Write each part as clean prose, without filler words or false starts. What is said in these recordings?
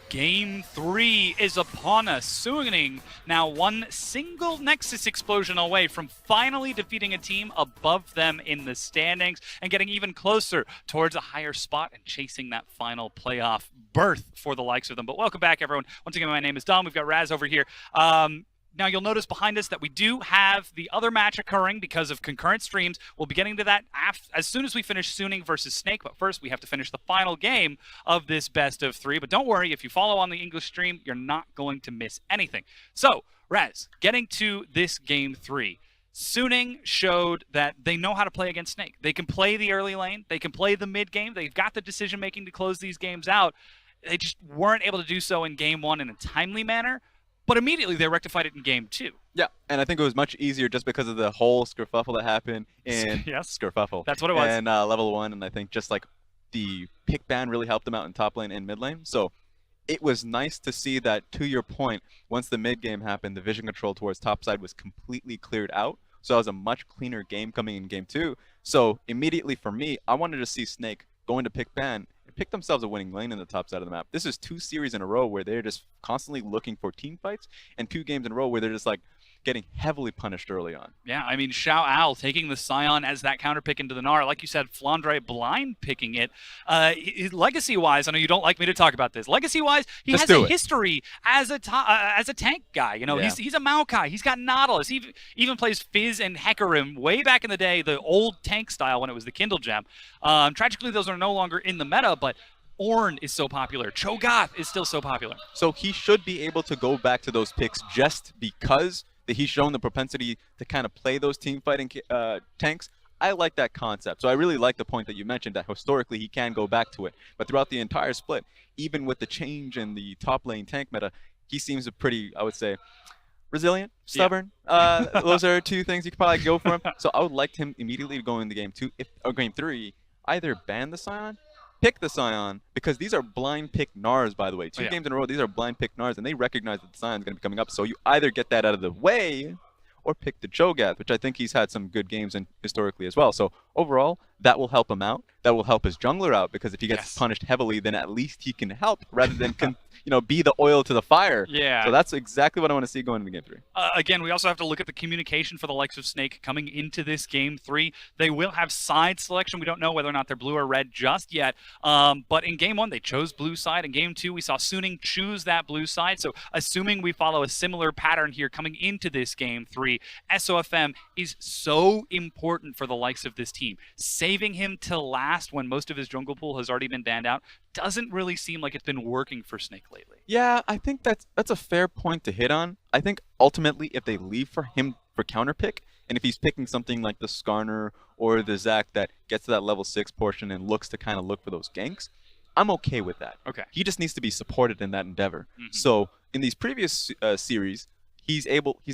Game 3 is upon us. Suning now one single Nexus explosion away from finally defeating a team above them in the standings and getting even closer towards a higher spot and chasing that final playoff berth for the likes of them. But welcome back, everyone. Once again, my name is Dom. We've got Raz over here. Now, you'll notice behind us that we do have the other match occurring because of concurrent streams. We'll be getting to that as soon as we finish Suning versus Snake. But first, we have to finish the final game of this best of 3. But don't worry, if you follow on the English stream, you're not going to miss anything. So, Raz, getting to this game 3. Suning showed that they know how to play against Snake. They can play the early lane. They can play the mid game. They've got the decision-making to close these games out. They just weren't able to do so in game 1 in a timely manner. But immediately they rectified it in game 2. Yeah, and I think it was much easier just because of the whole skerfuffle that happened in skerfuffle. That's what it was. And level 1, and I think just like the pick ban really helped them out in top lane and mid lane. So it was nice to see that, to your point, once the mid game happened, the vision control towards top side was completely cleared out. So that was a much cleaner game coming in game 2. So immediately for me, I wanted to see Snake go into pick ban and pick themselves a winning lane in the top side of the map. This is 2 series in a row where they're just constantly looking for team fights, and 2 games in a row where they're just like getting heavily punished early on. Yeah, I mean, Xiao Al taking the Scion as that counter pick into the Gnar. Like you said, Flandre blind picking it. Legacy-wise, I know you don't like me to talk about this. Legacy-wise, he has a history as a tank guy. You know, he's a Maokai. He's got Nautilus. He even plays Fizz and Hecarim way back in the day, the old tank style when it was the Kindle Gem. Tragically, those are no longer in the meta, but Ornn is so popular. Cho'Gath is still so popular. So he should be able to go back to those picks just because he's shown the propensity to kind of play those team fighting tanks. I like that concept. So I really like the point that you mentioned that historically he can go back to it. But throughout the entire split, even with the change in the top lane tank meta, he seems a pretty, I would say, resilient, stubborn. Yeah. Those are 2 things you could probably go for him. So I would like him immediately to go into game 2, or game 3, either ban the Scion, pick the Scion, because these are blind pick Gnars, by the way. 2 games in a row, these are blind pick Gnars, and they recognize that the Scion's going to be coming up. So you either get that out of the way or pick the Cho'Gath, which I think he's had some good games in historically as well. So overall, that will help him out. That will help his jungler out, because if he gets punished heavily, then at least he can help rather than be the oil to the fire. Yeah. So that's exactly what I want to see going into game 3. Again, we also have to look at the communication for the likes of Snake coming into this game 3. They will have side selection. We don't know whether or not they're blue or red just yet. But in game 1, they chose blue side. In game 2, we saw Suning choose that blue side. So assuming we follow a similar pattern here coming into this game 3, SOFM is so important for the likes of this team. Saving him till last when most of his jungle pool has already been banned out doesn't really seem like it's been working for Snake lately. Yeah, I think that's a fair point to hit on. I think ultimately if they leave for him for counter pick, and if he's picking something like the Skarner or the Zac that gets to that level 6 portion and looks to kind of look for those ganks, I'm okay with that. Okay. He just needs to be supported in that endeavor. So in these previous series, he's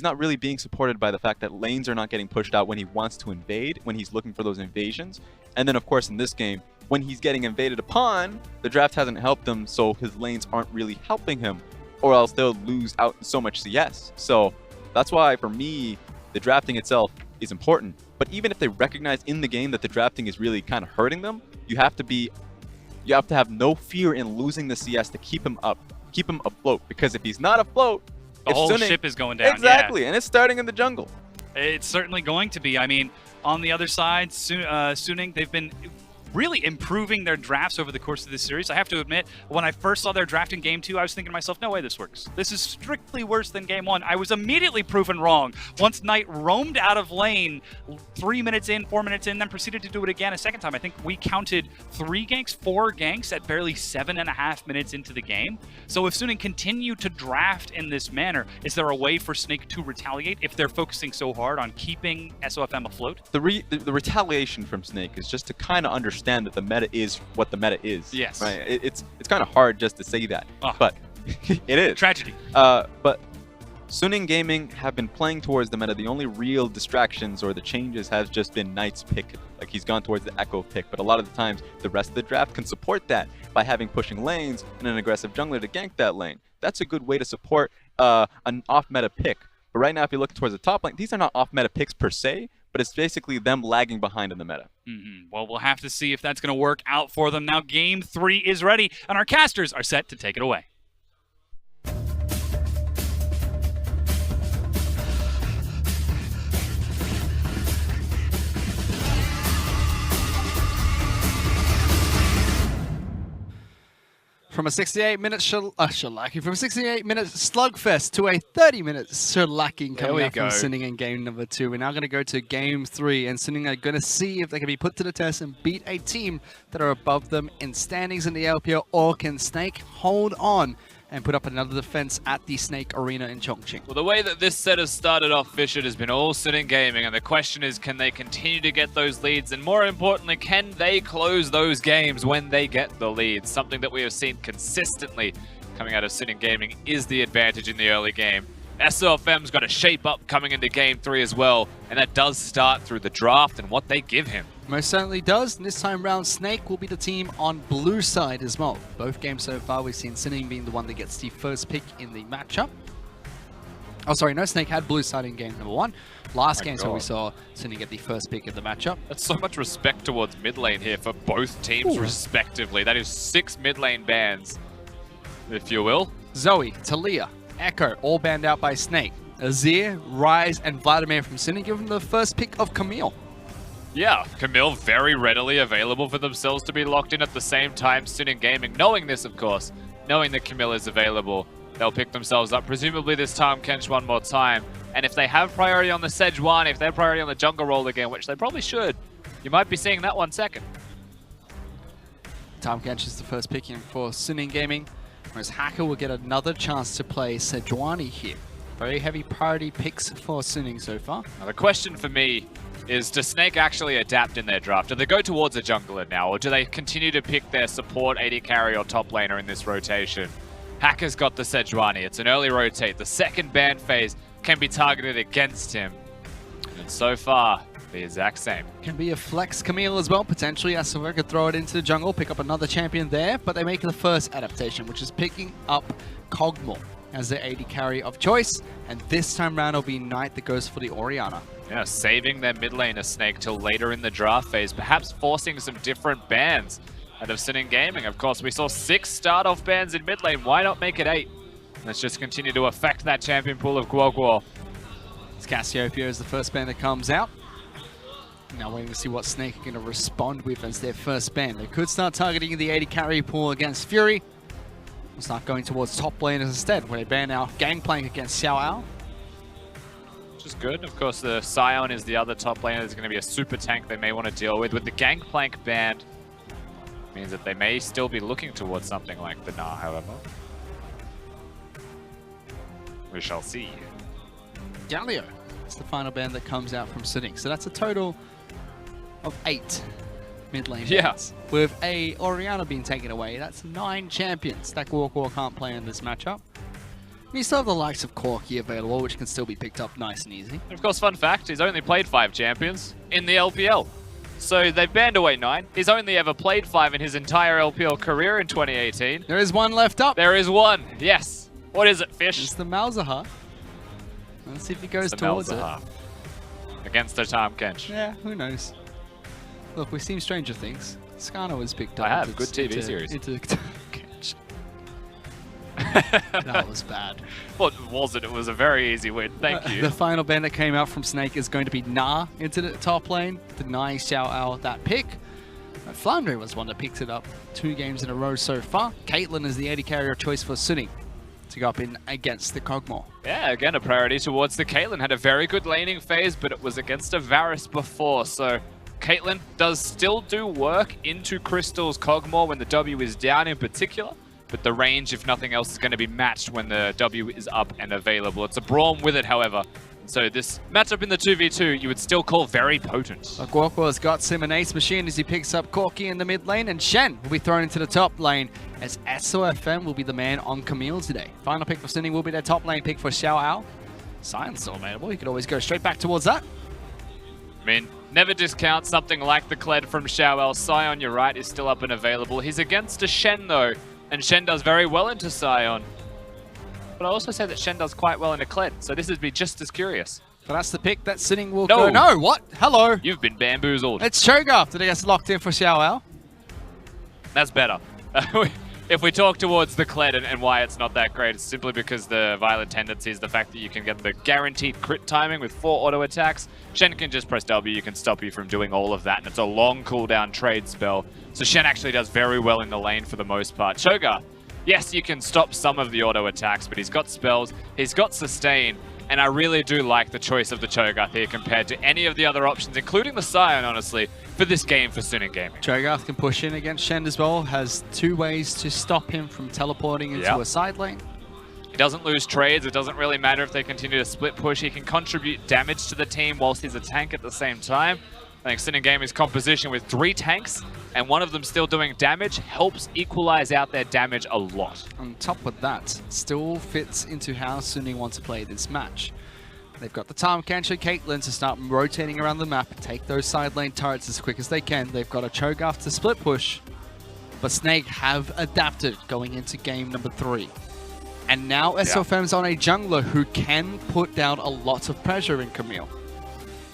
not really being supported by the fact that lanes are not getting pushed out when he wants to invade, when he's looking for those invasions. And then of course in this game, when he's getting invaded upon, the draft hasn't helped him, so his lanes aren't really helping him, or else they'll lose out so much CS. So that's why, for me, the drafting itself is important. But even if they recognize in the game that the drafting is really kind of hurting them, you have to have no fear in losing the CS to keep him up, keep him afloat. Because if he's not afloat, the whole ship is going down. Exactly, and it's starting in the jungle. It's certainly going to be. I mean, on the other side, Suning, they've been really improving their drafts over the course of this series. I have to admit, when I first saw their draft in Game 2, I was thinking to myself, no way this works. This is strictly worse than Game 1. I was immediately proven wrong. Once Knight roamed out of lane 3 minutes in, 4 minutes in, then proceeded to do it again a second time. I think we counted 4 ganks at barely 7.5 minutes into the game. So if Suning continue to draft in this manner, is there a way for Snake to retaliate if they're focusing so hard on keeping SOFM afloat? The retaliation from Snake is just to kind of understand that the meta is what the meta is. Yes. Right? It's kind of hard just to say that, but it is. Tragedy. But Suning Gaming have been playing towards the meta. The only real distractions or the changes has just been Knight's pick. Like, he's gone towards the Echo pick, but a lot of the times the rest of the draft can support that by having pushing lanes and an aggressive jungler to gank that lane. That's a good way to support an off-meta pick. But right now, if you're looking towards the top lane, these are not off-meta picks per se, but it's basically them lagging behind in the meta. Well, we'll have to see if that's going to work out for them. Now, Game 3 is ready, and our casters are set to take it away. From a 68-minute shellacking, from a 68-minute slugfest to a 30-minute shellacking coming out from Sinning in game number 2. We're now going to go to game 3, and Sinning are going to see if they can be put to the test and beat a team that are above them in standings in the LPL, or can Snake hold on and put up another defense at the Snake Arena in Chongqing. Well, the way that this set has started off, Fisher, has been all Sinning gaming, and the question is, can they continue to get those leads? And more importantly, can they close those games when they get the leads? Something that we have seen consistently coming out of Sinning gaming is the advantage in the early game. SOFM's got to shape up coming into game 3 as well, and that does start through the draft and what they give him. Most certainly does, and this time round Snake will be the team on blue side as well. Both games so far we've seen Sinning being the one that gets the first pick in the matchup. Oh sorry, no, Snake had blue side in game number 1. Last game so we saw Sinning get the first pick in the matchup. That's so much respect towards mid lane here for both teams respectively. That is 6 mid lane bans, if you will. Zoe, Talia, Echo, all banned out by Snake. Azir, Rise, and Vladimir from Sinning give them the first pick of Camille. Yeah, Camille very readily available for themselves to be locked in at the same time. Sinning gaming, knowing this of course, knowing that Camille is available, they'll pick themselves up, presumably this time Kench one more time. And if they have priority on the Sejuani, if they have priority on the jungle role again, which they probably should, you might be seeing that one second. Tom Kench is the first pick in for Sinning gaming, whereas Hacker will get another chance to play Sejuani here. Very heavy priority picks for Sinning so far. Now the question for me is, does Snake actually adapt in their draft? Do they go towards a jungler now, or do they continue to pick their support, AD carry, or top laner in this rotation? Hacker's got the Sejuani. It's an early rotate. The second ban phase can be targeted against him. And so far, the exact same. Can be a flex Camille as well, potentially. Asura could throw it into the jungle, pick up another champion there, but they make the first adaptation, which is picking up Kog'Maw as their AD carry of choice, and this time round it'll be Knight that goes for the Orianna. Yeah, saving their mid laner Snake till later in the draft phase, perhaps forcing some different bans out of Sinning gaming. Of course, we saw 6 start-off bans in mid lane. Why not make it 8? Let's just continue to affect that champion pool of Guoguo. Cassiopeia is the first ban that comes out. Now waiting to see what Snake are going to respond with as their first ban. They could start targeting the AD carry pool against Fury. We'll start going towards top laners instead, where they ban out Gangplank against Xiao Ao. Which is good. Of course, the Sion is the other top laner. There's going to be a super tank they may want to deal with. With the Gangplank banned, means that they may still be looking towards something like the Nah, however. We shall see. Galio is the final ban that comes out from Sinning. So that's a total of 8 mid lane bans. With a Orianna being taken away, that's 9 champions that Guoguo can't play in this matchup. You still have the likes of Corki available, which can still be picked up nice and easy. And of course, fun fact, he's only played 5 champions in the LPL. So they've banned away 9. He's only ever played 5 in his entire LPL career in 2018. There is one left up. There is one, yes. What is it, Fish? It's the Malzahar. Let's see if he goes towards it. Against the Tahm Kench. Yeah, who knows? Look, we've seen Stranger Things. Skarner was picked up. I have, good TV series. That was bad. Well, it wasn't. It was a very easy win. Thank you. The final ban that came out from Snake is going to be Nah into the top lane, denying Xiao Ao that pick. Flandre was one that picked it up 2 games in a row so far. Caitlyn is the AD carrier choice for Sinning to go up in against the Kog'Maw. Yeah, again, a priority towards the Caitlyn. Had a very good laning phase, but it was against a Varus before, so Caitlyn does still do work into Crystal's Kog'Maw when the W is down in particular, but the range, if nothing else, is going to be matched when the W is up and available. It's a Braum with it, however. So this matchup in the 2v2, you would still call very potent. Guoguo has got Sim and Ace Machine as he picks up Corki in the mid lane, and Shen will be thrown into the top lane as SOFM will be the man on Camille today. Final pick for Sinning will be their top lane pick for Xiao Ao. Sion's still available. You could always go straight back towards that. I mean, never discount something like the Kled from Xiao Ao. Sion, you're right, is still up and available. He's against a Shen, though, and Shen does very well into Sion. But I also say that Shen does quite well into Kled, so this would be just as curious. But that's the pick that Sinning will go. No, what? Hello. You've been bamboozled. It's Cho'Gath that gets locked in for Xiao Ao. That's better. If we talk towards the Kled and why it's not that great, it's simply because the violent tendency is the fact that you can get the guaranteed crit timing with 4 auto attacks. Shen can just press W, you can stop you from doing all of that, and it's a long cooldown trade spell. So Shen actually does very well in the lane for the most part. Cho'Gath Yes, you can stop some of the auto attacks, but he's got spells, he's got sustain, and I really do like the choice of the Cho'Gath here compared to any of the other options, including the Scion, honestly, for this game for Suning Gaming. Cho'Gath can push in against Shen as well, has 2 ways to stop him from teleporting into a side lane. He doesn't lose trades, it doesn't really matter if they continue to split push, he can contribute damage to the team whilst he's a tank at the same time. I think Suning Gaming's composition with 3 tanks and one of them still doing damage helps equalize out their damage a lot. On top of that, still fits into how Suning want to play this match. They've got the Tahm Kench and Caitlyn to start rotating around the map and take those side lane turrets as quick as they can. They've got a Cho'Gath to split push, but Snake have adapted going into game number 3. And now SOFM's on a jungler who can put down a lot of pressure in Camille.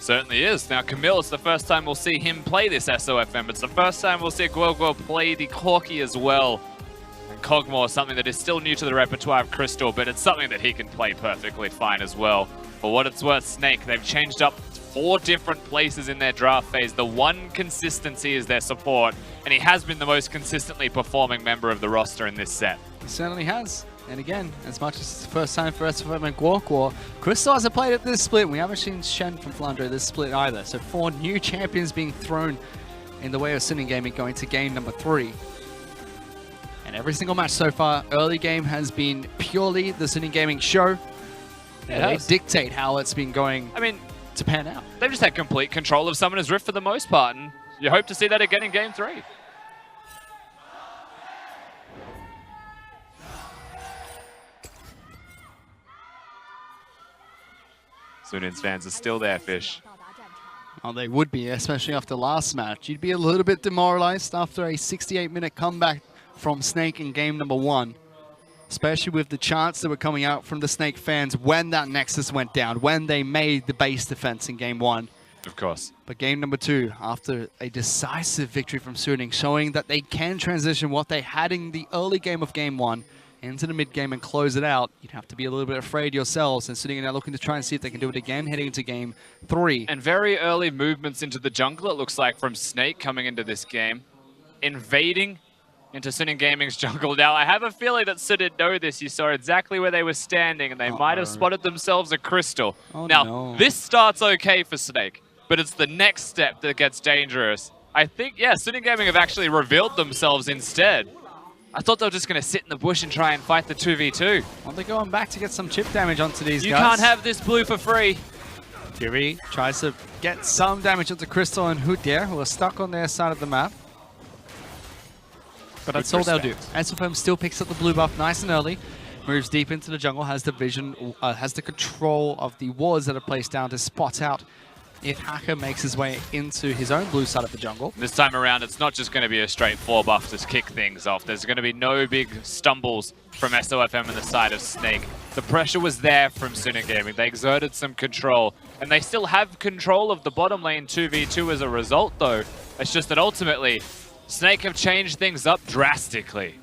Certainly is. Now, Camille, it's the first time we'll see him play this SOFM. It's the first time we'll see Guoguo play the Corki as well. And Kog'Maw, something that is still new to the repertoire of Crystal, but it's something that he can play perfectly fine as well. For what it's worth, Snake, they've changed up 4 different places in their draft phase. The one consistency is their support, and he has been the most consistently performing member of the roster in this set. He certainly has. And again, as much as it's the first time for SFM and Guoguo, Crystal hasn't played at this split. We haven't seen Shen from Flandre this split either. So 4 new champions being thrown in the way of Suning Gaming going to game number 3. And every single match so far, early game has been purely the Suning Gaming show. They dictate how it's been going to pan out. They've just had complete control of Summoner's Rift for the most part, and you hope to see that again in game 3. Suning's fans are still there, Fish. Oh, they would be, especially after last match. You'd be a little bit demoralized after a 68-minute comeback from Snake in game number 1. Especially with the chants that were coming out from the Snake fans when that Nexus went down, when they made the base defense in game 1. Of course. But game number 2, after a decisive victory from Suning, showing that they can transition what they had in the early game of game 1 into the mid game and close it out, you'd have to be a little bit afraid yourselves. And Suning are now looking to try and see if they can do it again, heading into game 3. And very early movements into the jungle, it looks like, from Snake coming into this game. Invading into Suning Gaming's jungle. Now, I have a feeling that Suning know this. You saw exactly where they were standing, and they might have spotted themselves a crystal. Now, this starts okay for Snake, but it's the next step that gets dangerous. I think, Suning Gaming have actually revealed themselves instead. I thought they were just going to sit in the bush and try and fight the 2v2. Well, they're going back to get some chip damage onto these guys. You can't have this blue for free. Fury tries to get some damage onto Crystal and Hudir, who are stuck on their side of the map. But that's all they'll do. SFM still picks up the blue buff nice and early, moves deep into the jungle, has the vision, has the control of the wards that are placed down to spot out if Hacker makes his way into his own blue side of the jungle. This time around, it's not just going to be a straight 4 buff to kick things off. There's going to be no big stumbles from SOFM on the side of Snake. The pressure was there from Suning Gaming. They exerted some control, and they still have control of the bottom lane 2v2 as a result, though. It's just that ultimately, Snake have changed things up drastically.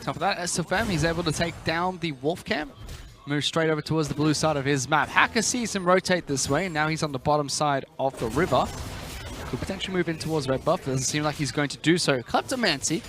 Top of that, SFM, he's able to take down the Wolf Camp. Moves straight over towards the blue side of his map. Hacker sees him rotate this way, and now he's on the bottom side of the river. Could potentially move in towards red buff. Doesn't seem like he's going to do so. Kleptomancy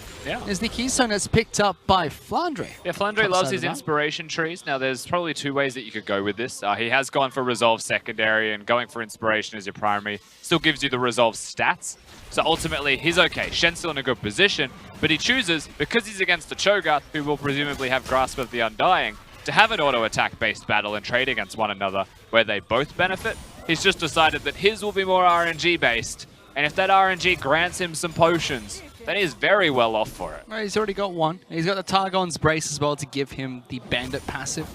is the keystone that's picked up by Flandre. Yeah, Flandre loves his inspiration trees. Now, there's probably 2 ways that you could go with this. He has gone for Resolve secondary, and going for inspiration as your primary still gives you the Resolve stats. So ultimately, he's okay. Shen's still in a good position, but he chooses, because he's against the Cho'Gath, who will presumably have Grasp of the Undying, to have an auto-attack based battle and trade against one another where they both benefit. He's just decided that his will be more RNG based, and if that RNG grants him some potions, then he's very well off for it. Well, he's already got one. He's got the Targon's Brace as well to give him the Bandit passive,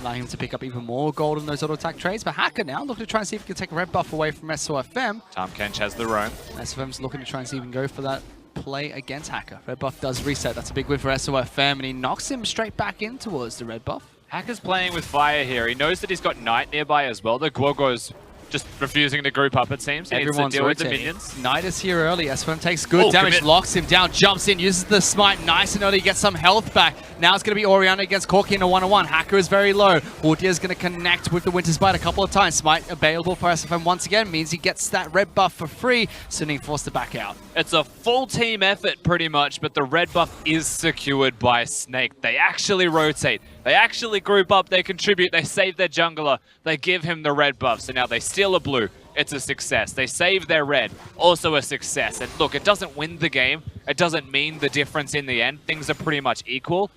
allowing him to pick up even more gold in those auto-attack trades. But Hacker now looking to try and see if he can take a red buff away from SOFM. Tahm Kench has the roam. SOFM's looking to try and see if he can go for that play against Hacker. Red buff does reset. That's a big win for SOFM, and he knocks him straight back in towards the red buff. Hacker's playing with fire here. He knows that he's got Knight nearby as well. The Guoguo's just refusing to group up, it seems. He needs to Everyone's deal with the rotating. minions. Knight is here early. SFM takes good damage, commit. locks him down, jumps in, uses the smite nice and early, gets some health back. Now it's going to be Oriana against Corki in a 1-on-1. Hacker is very low. Hortier is going to connect with the Winter's Bite a couple of times. Smite available for SFM once again, means he gets that red buff for free, Suning forced to back out. It's a full team effort pretty much, but the red buff is secured by Snake. They actually rotate. They actually group up, they contribute, they save their jungler, they give him the red buff, so now they steal a blue. It's a success. They save their red, also a success. And look, it doesn't win the game. It doesn't mean the difference in the end. Things are pretty much equal.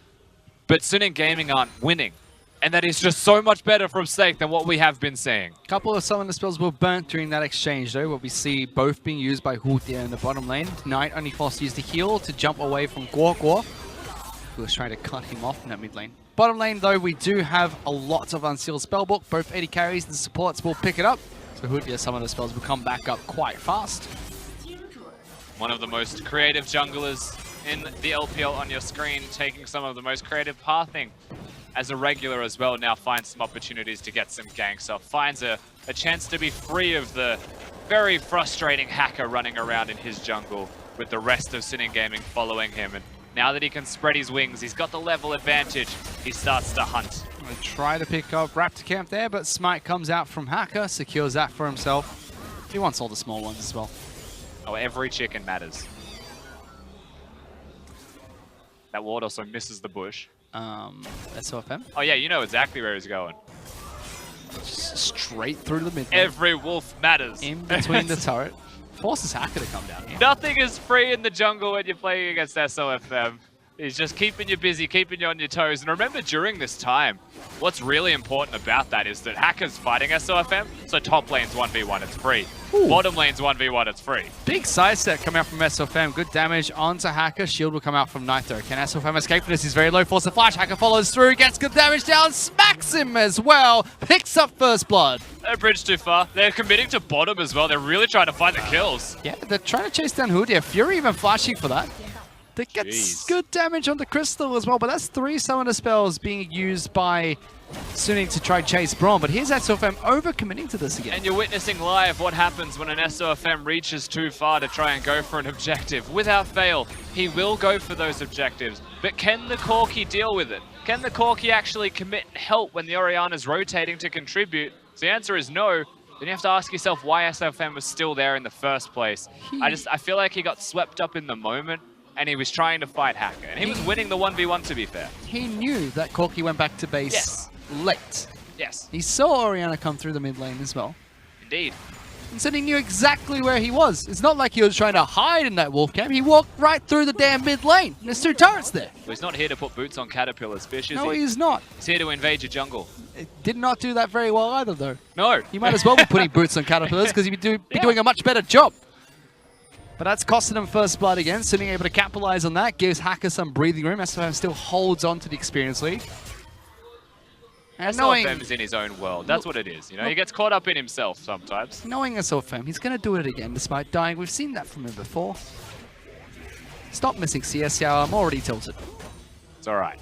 But Suning Gaming aren't winning. And that is just so much better from Snake than what we have been seeing. A couple of summoner spells were burnt during that exchange though, what we see both being used by Hortier in the bottom lane. Knight only forced to use the heal to jump away from Guo, who was trying to cut him off in that mid lane. Bottom lane though, we do have a lot of unsealed spellbook. Both 80 carries and supports will pick it up. So Hortier summoner spells will come back up quite fast. One of the most creative junglers in the LPL on your screen, taking some of the most creative pathing as a regular as well. Now finds some opportunities to get some ganks off. Finds a chance to be free of the very frustrating hacker running around in his jungle with the rest of Suning Gaming following him. And now that he can spread his wings, he's got the level advantage, he starts to hunt. They try to pick up Raptor Camp there, but Smite comes out from Hacker, secures that for himself. He wants all the small ones as well. Oh, every chicken matters. That ward also misses the bush. SOFM. Oh yeah, you know exactly where he's going. Straight through the mid. Every wolf matters. In between the turret. Forces Hacker to come down here. Nothing is free in the jungle when you're playing against SOFM. He's just keeping you busy, keeping you on your toes. And remember, during this time, what's really important about that is that Hacker's fighting SOFM, so top lane's 1v1, it's free. Ooh. Bottom lane's 1v1, it's free. Big side step coming out from SOFM. Good damage onto Hacker. Shield will come out from Knight though. Can SOFM escape from this? He's very low. Force a flash. Hacker follows through. Gets good damage down. Smacks him as well. Picks up first blood. They bridged too far. They're committing to bottom as well. They're really trying to find the kills. Yeah, they're trying to chase down Hortier. Fury even flashing for that. That gets Jeez. good damage on the Crystal as well, but that's 3 summoner spells being used by Suning to try chase Braum. But here's SOFM overcommitting to this again. And you're witnessing live what happens when an SOFM reaches too far to try and go for an objective. Without fail, he will go for those objectives. But can the Corki deal with it? Can the Corki actually commit and help when the Oriana's rotating to contribute? So the answer is no. Then you have to ask yourself why SOFM was still there in the first place. I feel like he got swept up in the moment, and he was trying to fight Hacker. And he was winning the 1v1, to be fair. He knew that Corki went back to base late. Yes. He saw Oriana come through the mid lane as well. Indeed. And so he knew exactly where he was. It's not like he was trying to hide in that wolf camp. He walked right through the damn mid lane. There's 2 turrets there. Well, he's not here to put boots on Caterpillar's fish, is No, he? he's not. He's here to invade your jungle. It did not do that very well either, though. No. He might as well be putting boots on Caterpillars because he'd be doing a much better job. But that's costing him first blood again. Suning able to capitalize on that. Gives Hacker some breathing room. SOFM still holds on to the experience lead. And SOFM is in his own world. That's what it is. You know, he gets caught up in himself sometimes. knowing SOFM, he's going to do it again despite dying. We've seen that from him before. Stop missing CS, Yao. I'm already tilted. It's all right.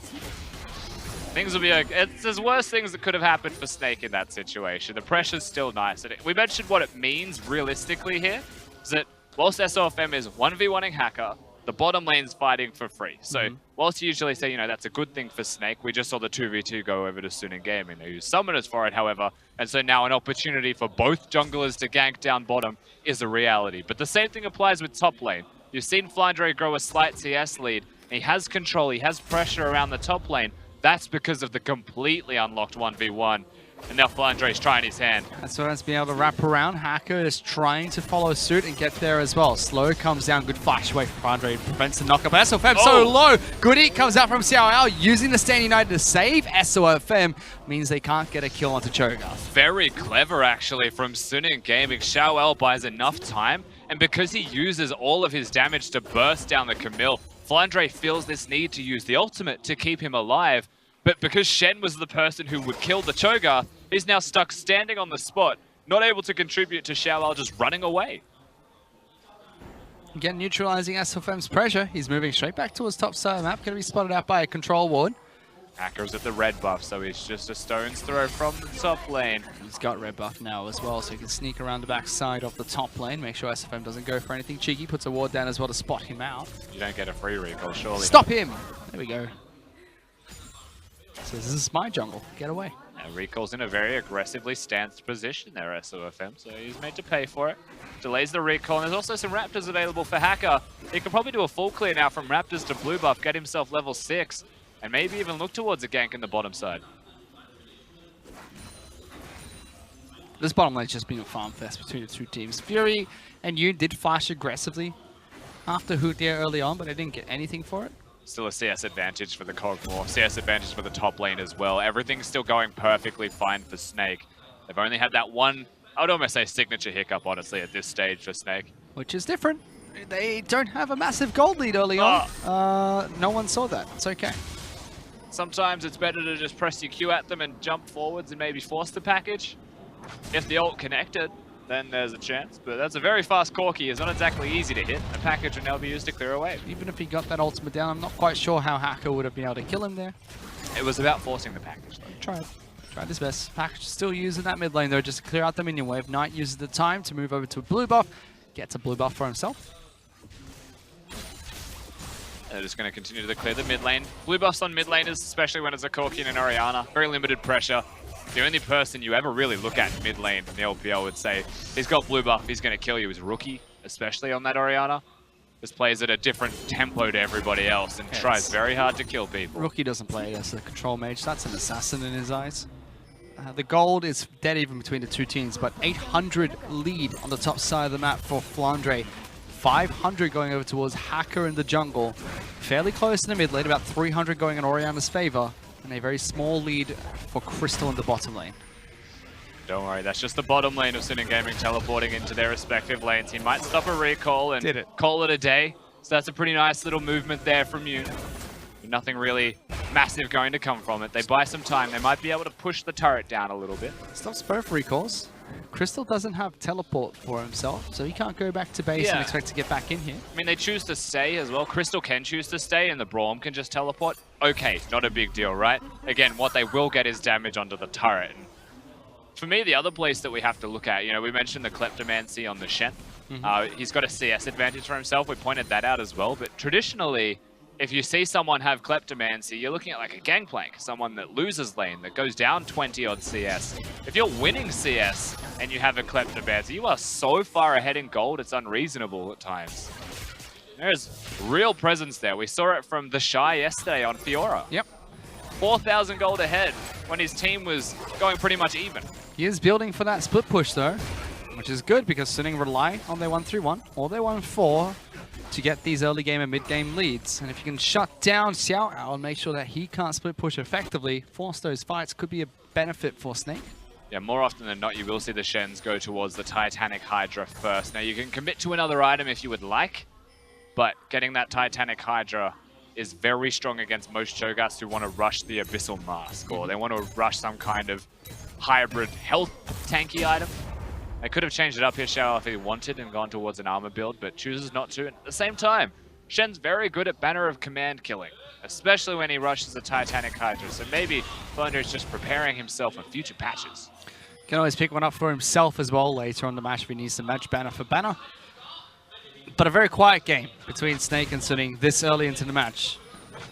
Things will be okay. There's worse things that could have happened for Snake in that situation. The pressure's still nice. And we mentioned what it means realistically here. Is that whilst SOFM is 1v1ing Hacker, the bottom lane's fighting for free. So whilst you usually say, you know, that's a good thing for Snake, we just saw the 2v2 go over to Suning Gaming. They use summoners for it, however. And so now an opportunity for both junglers to gank down bottom is a reality. But the same thing applies with top lane. You've seen Flandre grow a slight CS lead. He has control, he has pressure around the top lane. That's because of the completely unlocked 1v1. And now Flandre's trying his hand. That's what has been able to wrap around. Hacker is trying to follow suit and get there as well. Slow comes down. Good flash away from Flandre. Prevents the knockup. SOFM so low. Goody comes out from Xiao using the Stand United to save SOFM. Means they can't get a kill onto Cho'Gath. Very clever, actually, from Suning Gaming. Xiao buys enough time. And because he uses all of his damage to burst down the Camille, Flandre feels this need to use the ultimate to keep him alive. But because Shen was the person who would kill the Cho'Gath, he's now stuck standing on the spot, not able to contribute to Xiao just running away. Again, neutralizing SOFM's pressure. He's moving straight back towards top side of the map. Going to be spotted out by a control ward. Hacker's at the red buff, so he's just a stone's throw from the top lane. He's got red buff now as well, so he can sneak around the back side of the top lane, make sure SFM doesn't go for anything cheeky, puts a ward down as well to spot him out. You don't get a free recall, surely. Stop him! There we go. So this is my jungle. Get away. And recall's in a very aggressively stanced position there, SOFM, so he's made to pay for it. Delays the recall, and there's also some Raptors available for Hacker. He could probably do a full clear now from Raptors to blue buff, get himself level 6, and maybe even look towards a gank in the bottom side. This bottom lane's just been a farm fest between the two teams. Fury and Yoon did flash aggressively after Hootia early on, but I didn't get anything for it. Still a CS advantage for the Cogmore, CS advantage for the top lane as well. Everything's still going perfectly fine for Snake. They've only had that one, I would almost say signature hiccup, honestly, at this stage for Snake. Which is different. They don't have a massive gold lead early on. No one saw that. It's okay. Sometimes it's better to just press your Q at them and jump forwards and maybe force the package. If the ult connected, then there's a chance. But that's a very fast Corki. It's not exactly easy to hit. The package will now be used to clear away. Even if he got that ultimate down, I'm not quite sure how Hacker would have been able to kill him there. It was about forcing the package, though. Tried his best. Package still using that mid lane, though, just to clear out the minion wave. Knight uses the time to move over to a blue buff. Gets a blue buff for himself. They're just going to continue to clear the mid lane. Blue buffs on mid laners, especially when it's a Corki and an Orianna. Very limited pressure. The only person you ever really look at mid lane in the LPL would say, he's got blue buff, he's going to kill you, is Rookie, especially on that Orianna. This plays at a different tempo to everybody else and tries very hard to kill people. Rookie doesn't play as a control mage. That's an assassin in his eyes. The gold is dead even between the two teams, but 800 lead on the top side of the map for Flandre. 500 going over towards Hacker in the jungle. Fairly close in the mid lane, about 300 going in Orianna's favor. And a very small lead for Crystal in the bottom lane. Don't worry, that's just the bottom lane of Sin Gaming teleporting into their respective lanes. He might stop a recall and call it a day. So that's a pretty nice little movement there from you. Nothing really massive going to come from it. They buy some time. They might be able to push the turret down a little bit. Stops both recalls. Crystal doesn't have teleport for himself, so he can't go back to base and expect to get back in here. I mean, they choose to stay as well. Crystal can choose to stay, and the Braum can just teleport. Okay, not a big deal, right? Again, what they will get is damage onto the turret. And for me, the other place that we have to look at, you know, we mentioned the Kleptomancy on the Shen. He's got a CS advantage for himself. We pointed that out as well. But traditionally, if you see someone have Kleptomancy, you're looking at like a Gangplank, someone that loses lane, that goes down 20-odd CS. If you're winning CS and you have a Kleptomancy, you are so far ahead in gold, it's unreasonable at times. There's real presence there. We saw it from the Shy yesterday on Fiora. Yep. 4,000 gold ahead when his team was going pretty much even. He is building for that split push though, which is good because Sinning rely on their 1-3-1 or their 1-4 to get these early game and mid game leads. And if you can shut down Xiao Ao and make sure that he can't split push effectively, force those fights could be a benefit for Snake. Yeah, more often than not, you will see the Shens go towards the Titanic Hydra first. Now, you can commit to another item if you would like, but getting that Titanic Hydra is very strong against most Cho'Gaths who want to rush the Abyssal Mask, or they want to rush some kind of hybrid health tanky item. They could have changed it up here, Xiao, if he wanted and gone towards an armor build, but chooses not to. And at the same time, Shen's very good at Banner of Command killing, especially when he rushes the Titanic Hydra. So maybe Thunder is just preparing himself for future patches. Can always pick one up for himself as well later on the match if he needs to match Banner for Banner. But a very quiet game between Snake and Sunning this early into the match.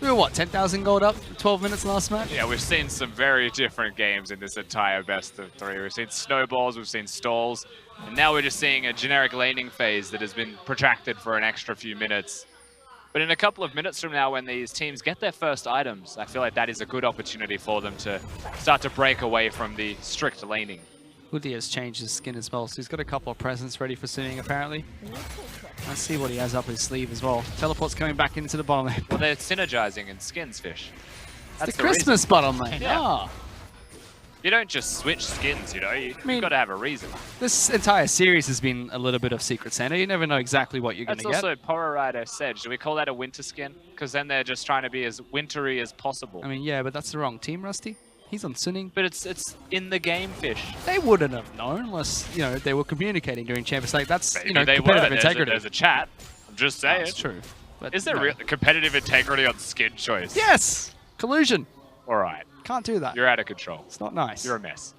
We were what, 10,000 gold up, 12 minutes last match? Yeah, we've seen some very different games in this entire best of three. We've seen snowballs, we've seen stalls, and now we're just seeing a generic laning phase that has been protracted for an extra few minutes. But in a couple of minutes from now, when these teams get their first items, I feel like that is a good opportunity for them to start to break away from the strict laning. Hoodie has changed his skin as well, so he's got a couple of presents ready for Sunning apparently. Let's see what he has up his sleeve as well. Teleport's coming back into the bottom lane. Well, they're synergizing in skins, Fish. That's the Christmas bottom lane. Yeah. Ah. You don't just switch skins, you know. You've got to have a reason. This entire series has been a little bit of Secret Santa. You never know exactly what you're going to get. That's also Poro Rider Sedge. Do we call that a winter skin? Because then they're just trying to be as wintry as possible. I mean, yeah, but that's the wrong team, Rusty. He's on Sunning. But it's in the game, Fish. They wouldn't have known unless, you know, they were communicating during Champions League. That's, maybe you know, they competitive were. integrity. There's a chat. I'm just saying. That's true. But is there real competitive integrity on skin choice? Yes! Collusion. All right. Can't do that. You're out of control. It's not nice. You're a mess.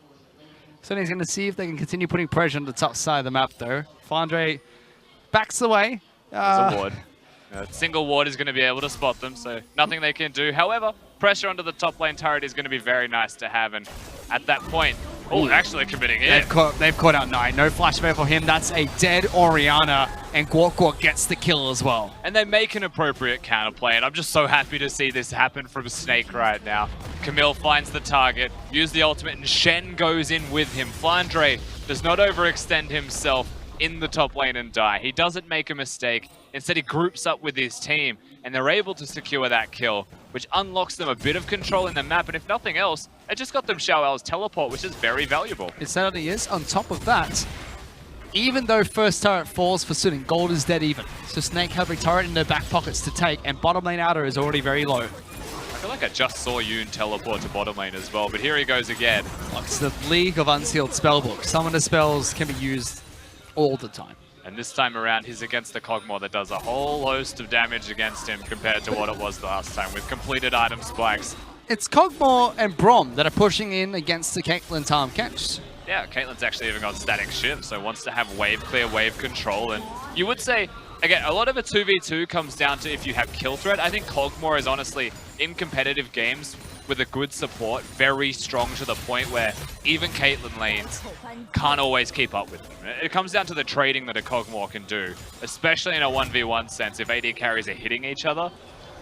So he's going to see if they can continue putting pressure on the top side of the map, though. Flandre backs away. There's a ward. Single ward is going to be able to spot them, so nothing they can do. However, pressure onto the top lane turret is going to be very nice to have, and at that point, actually committing in. They've caught out 9. No flash there for him. That's a dead Orianna, and Guok gets the kill as well. And they make an appropriate counterplay, and I'm just so happy to see this happen from Snake right now. Camille finds the target, use the ultimate, and Shen goes in with him. Flandre does not overextend himself in the top lane and die. He doesn't make a mistake. Instead, he groups up with his team, and they're able to secure that kill, which unlocks them a bit of control in the map, and if nothing else, it just got them Xiaoyao's teleport, which is very valuable. It certainly is. On top of that, even though first turret falls for Suning, gold is dead even. So Snake have a turret in their back pockets to take, and bottom lane outer is already very low. I feel like I just saw Yoon teleport to bottom lane as well, but here he goes again. It's the League of Unsealed Spellbook. Some of the spells can be used all the time. And this time around, he's against the Kog'Maw that does a whole host of damage against him compared to what it was the last time with completed item spikes. It's Kog'Maw and Braum that are pushing in against the Caitlyn Tahm Kench. Yeah, Caitlyn's actually even got static shift, so wants to have wave clear, wave control. And you would say, again, a lot of a 2v2 comes down to if you have kill threat. I think Kog'Maw is honestly, in competitive games, with a good support, very strong to the point where even Caitlyn lanes can't always keep up with them. It comes down to the trading that a Kog'Maw can do, especially in a 1v1 sense. If AD carries are hitting each other,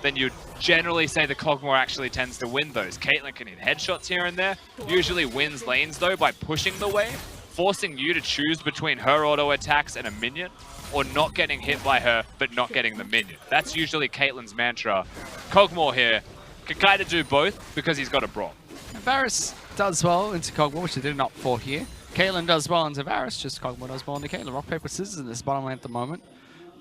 then you'd generally say the Kog'Maw actually tends to win those. Caitlyn can hit headshots here and there, usually wins lanes though by pushing the wave, forcing you to choose between her auto attacks and a minion, or not getting hit by her, but not getting the minion. That's usually Caitlyn's mantra. Kog'Maw here can kind of do both because he's got a Braum. Varus does well into Kog'Maw, which they did not for here. Caitlyn does well into Varus, just Kog'Maw does well into Caitlyn. Rock, paper, scissors in this bottom lane at the moment.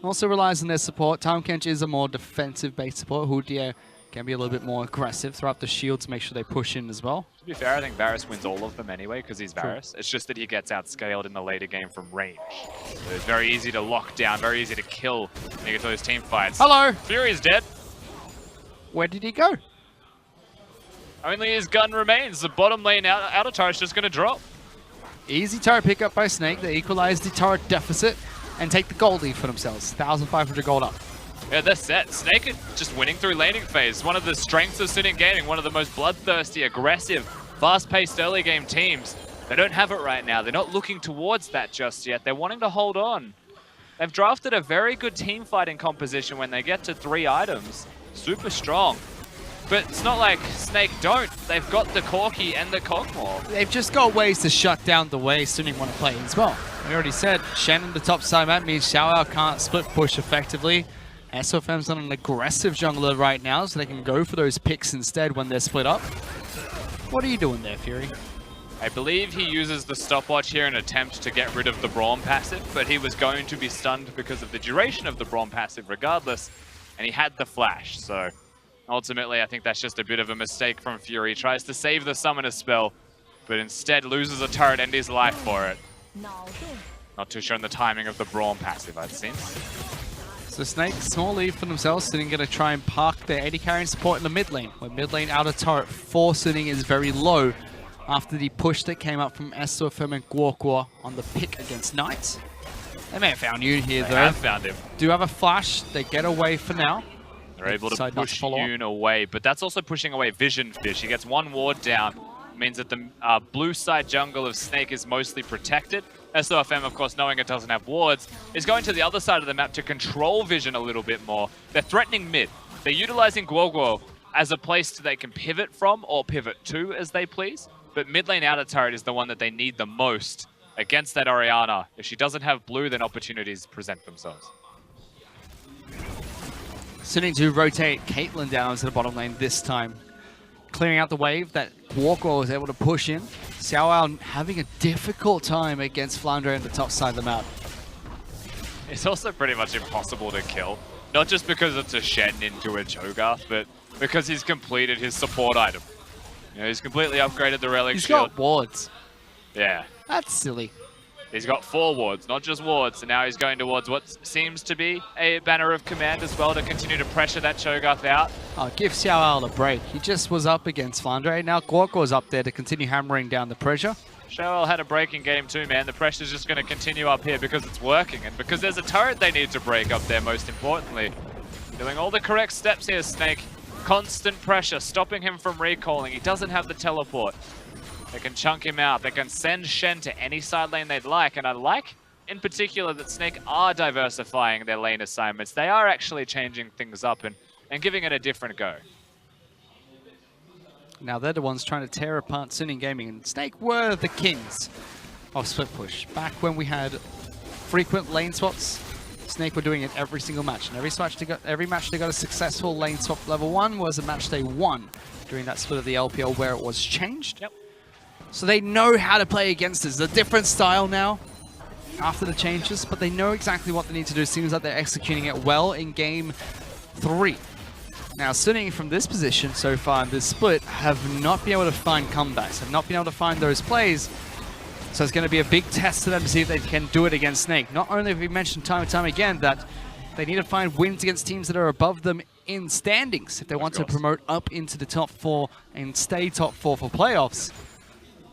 Also relies on their support. Tahm Kench is a more defensive-based support. Hudia can be a little bit more aggressive, throw up the shield to make sure they push in as well. To be fair, I think Varus wins all of them anyway because he's Varus. It's just that he gets outscaled in the later game from range. So it's very easy to lock down, very easy to kill when you get to those team fights. Hello! Fury's dead. Where did he go? Only his gun remains. The bottom lane outer turret's just going to drop. Easy turret pickup by Snake. They equalize the turret deficit and take the gold lead for themselves. 1,500 gold up. Yeah, they're set. Snake is just winning through laning phase. One of the strengths of Suning Gaming, one of the most bloodthirsty, aggressive, fast-paced early game teams. They don't have it right now. They're not looking towards that just yet. They're wanting to hold on. They've drafted a very good team fighting composition when they get to 3 items. Super strong. But it's not like Snake don't. They've got the Corki and the Kog'Maw. They've just got ways to shut down the way Suning want to play as well. We already said Shen on the top side map means Xiaoyao can't split push effectively. SOFM's on an aggressive jungler right now, so they can go for those picks instead when they're split up. What are you doing there, Fury? I believe he uses the stopwatch here in an attempt to get rid of the Braum passive, but he was going to be stunned because of the duration of the Braum passive regardless, and he had the flash, so ultimately I think that's just a bit of a mistake from Fury. He tries to save the summoner spell, but instead loses a turret and his life for it. Not too sure on the timing of the Braum passive, I've seen. So Snake, small lead for themselves. Suning going to try and park their AD carrying support in the mid lane, where mid lane outer turret for Suning is very low after the push that came up from SOFM and Guokwa on the pick against Knights. They may have found Yoon here though. They have found him. Do have a flash. They get away for now. They're able to push Yoon away, but that's also pushing away Vision Fish. He gets 1 ward down. It means that the blue side jungle of Snake is mostly protected. SOFM, of course, knowing it doesn't have wards, is going to the other side of the map to control Vision a little bit more. They're threatening mid. They're utilizing Guoguo as a place they can pivot from or pivot to as they please. But mid lane outer turret is the one that they need the most against that Orianna. If she doesn't have blue, then opportunities present themselves. Suning to rotate Caitlyn down to the bottom lane this time. Clearing out the wave that Guokwa was able to push in. Xiaoyao having a difficult time against Flandre on the top side of the map. It's also pretty much impossible to kill. Not just because it's a Shen into a Cho'Gath, but because he's completed his support item. You know, he's completely upgraded the relic shield. He's got wards. Yeah. That's silly. He's got 4 wards, not just wards, and now he's going towards what seems to be a banner of command as well to continue to pressure that Cho'Gath out. Oh, give Xiao a break. He just was up against Flandre. Now Gorko's up there to continue hammering down the pressure. Xiao had a break in game 2, man. The pressure's just going to continue up here because it's working, and because there's a turret they need to break up there, most importantly. Doing all the correct steps here, Snake. Constant pressure, stopping him from recalling. He doesn't have the teleport. They can chunk him out. They can send Shen to any side lane they'd like. And I like, in particular, that Snake are diversifying their lane assignments. They are actually changing things up and giving it a different go. Now they're the ones trying to tear apart Suning Gaming. And Snake were the kings of split push. Back when we had frequent lane swaps, Snake were doing it every single match. And every match they got a successful lane swap level 1 was a match they won during that split of the LPL where it was changed. Yep. So they know how to play against us. It's a different style now after the changes, but they know exactly what they need to do. It seems like they're executing it well in game 3. Now, Suning from this position so far in this split have not been able to find comebacks, have not been able to find those plays. So it's going to be a big test to them to see if they can do it against Snake. Not only have we mentioned time and time again that they need to find wins against teams that are above them in standings if they want to promote up into the top 4 and stay top 4 for playoffs.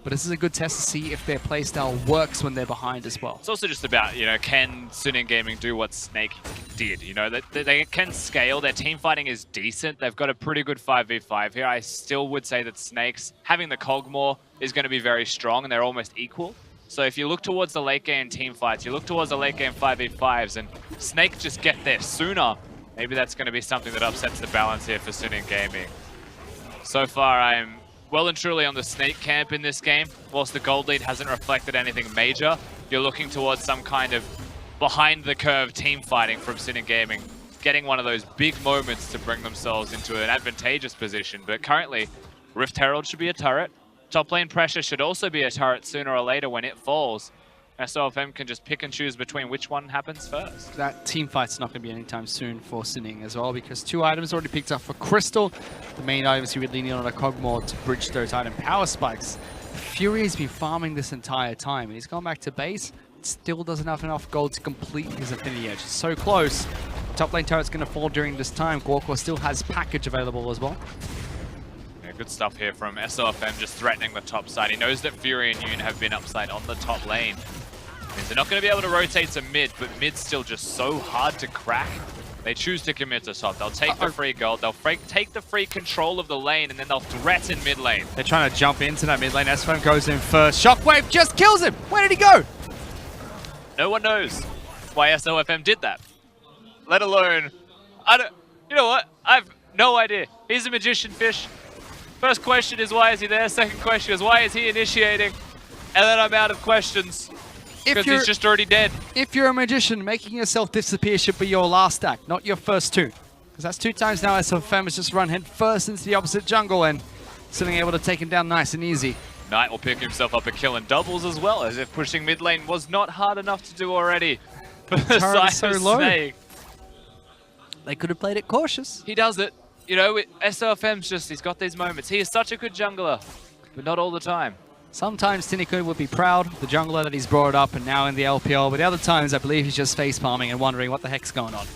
But this is a good test to see if their playstyle works when they're behind as well. It's also just about, you know, can Suning Gaming do what Snake did? You know, they can scale. Their team fighting is decent. They've got a pretty good 5v5 here. I still would say that Snake's having the Cogmore is going to be very strong, and they're almost equal. So if you look towards the late game team fights, you look towards the late game 5v5s, and Snake just get there sooner, maybe that's going to be something that upsets the balance here for Suning Gaming. So far, I'm well and truly on the Snake camp in this game. Whilst the gold lead hasn't reflected anything major, you're looking towards some kind of behind-the-curve team fighting from Suning Gaming, getting one of those big moments to bring themselves into an advantageous position. But currently, Rift Herald should be a turret. Top lane pressure should also be a turret sooner or later when it falls. SOFM can just pick and choose between which one happens first. That team fight's not going to be anytime soon for Suning as well, because 2 items already picked up for Crystal. The main items you really need on a Cogmore to bridge those item power spikes. Fury has been farming this entire time. He's gone back to base, still doesn't have enough gold to complete his Affinity Edge. It's so close. Top lane turret's going to fall during this time. Gorko still has package available as well. Yeah, good stuff here from SOFM, just threatening the top side. He knows that Fury and Yoon have been upside on the top lane. Means they're not going to be able to rotate to mid, but mid's still just so hard to crack. They choose to commit to top. They'll take the free gold, they'll take the free control of the lane, and then they'll threaten mid lane. They're trying to jump into that mid lane. SFM goes in first. Shockwave just kills him. Where did he go? No one knows why SOFM did that. Let alone, you know what? I've no idea. He's a magician fish. First question is why is he there? Second question is why is he initiating? And then I'm out of questions. Because he's just already dead. If you're a magician, making yourself disappear should be your last act, not your first 2. Because that's 2 times now SFM has just run head first into the opposite jungle and still able to take him down nice and easy. Knight will pick himself up a kill in doubles as well, as if pushing mid lane was not hard enough to do already. For the side so of low. Snake. They could have played it cautious. He does it. You know, SOFM's just, he's got these moments. He is such a good jungler, but not all the time. Sometimes Tinniku would be proud of the jungler that he's brought up and now in the LPL, but the other times I believe he's just face palming and wondering what the heck's going on.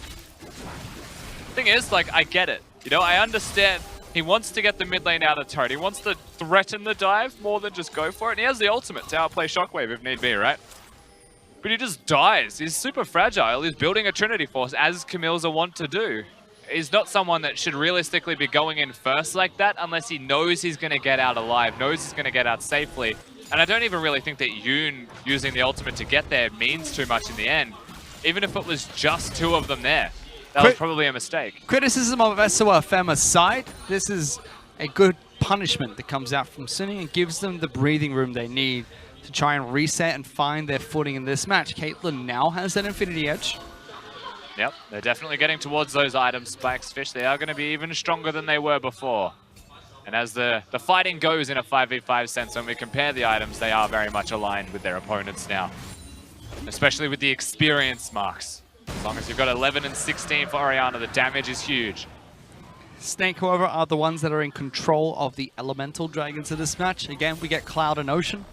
Thing is, like, I get it. You know, I understand he wants to get the mid lane out of turret. He wants to threaten the dive more than just go for it. And he has the ultimate to outplay Shockwave if need be, right? But he just dies. He's super fragile. He's building a Trinity Force, as Camille's a want to do. He's not someone that should realistically be going in first like that unless he knows he's going to get out alive, knows he's going to get out safely. And I don't even really think that Yoon using the ultimate to get there means too much in the end. Even if it was just 2 of them there, that was probably a mistake. Criticism of SOFM aside, this is a good punishment that comes out from Suning and gives them the breathing room they need to try and reset and find their footing in this match. Caitlyn now has that Infinity Edge. Yep, they're definitely getting towards those item spikes, Fish. They are going to be even stronger than they were before. And as the fighting goes in a 5v5 sense, when we compare the items, they are very much aligned with their opponents now. Especially with the experience marks. As long as you've got 11 and 16 for Orianna, the damage is huge. Snake, however, are the ones that are in control of the elemental dragons of this match. Again, we get Cloud and Ocean.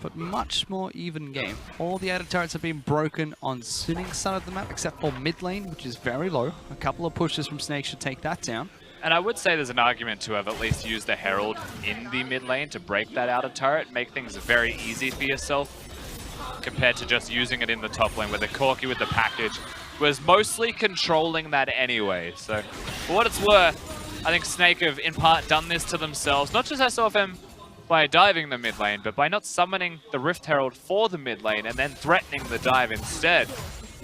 but much more even game. All the added turrets have been broken on Sunning's side of the map, except for mid lane, which is very low. A couple of pushes from Snake should take that down. And I would say there's an argument to have at least used the Herald in the mid lane to break that outer turret, make things very easy for yourself, compared to just using it in the top lane, where the Corki with the package was mostly controlling that anyway. So, for what it's worth, I think Snake have in part done this to themselves, not just SOFM by diving the mid lane, but by not summoning the Rift Herald for the mid lane and then threatening the dive instead.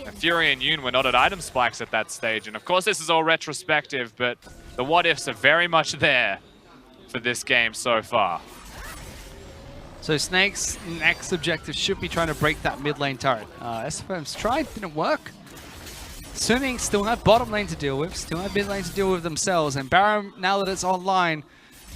And Fury and Yoon were not at item spikes at that stage, and of course this is all retrospective, but the what-ifs are very much there for this game so far. So Snake's next objective should be trying to break that mid lane turret. SFM's tried, didn't work. Sunning still have bottom lane to deal with, still have mid lane to deal with themselves, and Baron, now that it's online,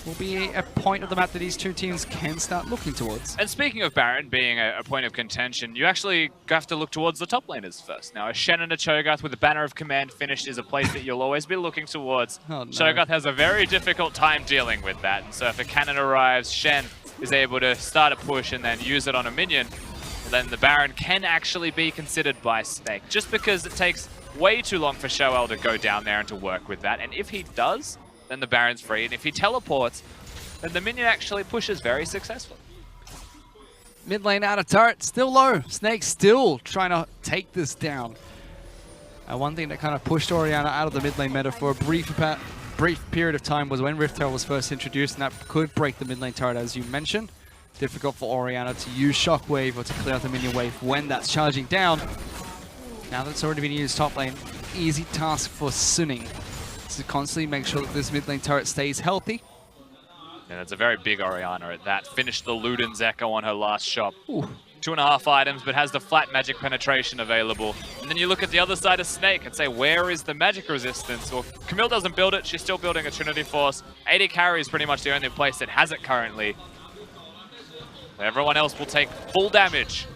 will be a point of the map that these two teams can start looking towards. And speaking of Baron being a point of contention, you actually have to look towards the top laners first. Now, a Shen and a Cho'Gath with the Banner of Command finished is a place that you'll always be looking towards. Oh, no. Cho'Gath has a very difficult time dealing with that, and so if a cannon arrives, Shen is able to start a push and then use it on a minion, then the Baron can actually be considered by Snake, just because it takes way too long for Shoel to go down there and to work with that, and if he does, then the Baron's free, and if he teleports, then the minion actually pushes very successfully. Mid lane out of turret, still low. Snake still trying to take this down. One thing that kind of pushed Orianna out of the mid lane meta for a brief period of time was when Rift Herald was first introduced, and that could break the mid lane turret, as you mentioned. Difficult for Orianna to use Shockwave or to clear out the minion wave when that's charging down. Now that it's already been used top lane, easy task for Sunning to constantly make sure that this mid lane turret stays healthy. And it's a very big Orianna at that. Finished the Luden's Echo on her last shop. Ooh. 2.5 items, but has the flat magic penetration available. And then you look at the other side of Snake and say, where is the magic resistance? Well, Camille doesn't build it. She's still building a Trinity Force. AD Carry is pretty much the only place that has it currently. Everyone else will take full damage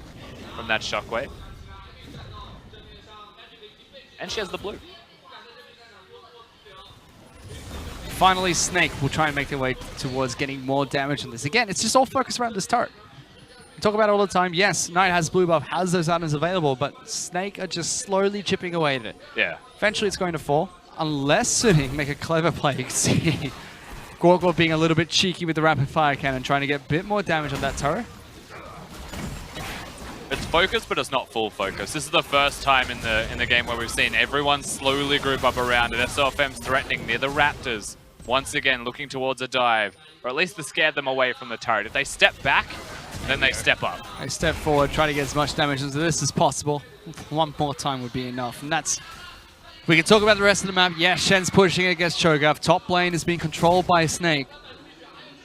from that Shockwave. And she has the blue. Finally, Snake will try and make their way towards getting more damage on this. Again, it's just all focused around this turret. We talk about it all the time. Yes, Knight has blue buff, has those items available, but Snake are just slowly chipping away at it. Yeah. Eventually, it's going to fall, unless Sunning make a clever play. See, Gorgor being a little bit cheeky with the rapid fire cannon, trying to get a bit more damage on that turret. It's focused, but it's not full focus. This is the first time in the game where we've seen everyone slowly group up around it. SOFM's threatening near the Raptors. Once again, looking towards a dive, or at least to scare them away from the turret. If they step back, then they step up. They step forward, try to get as much damage into this as possible. One more time would be enough, and that's... We can talk about the rest of the map. Yeah, Shen's pushing against Cho'Gath. Top lane is being controlled by Snake.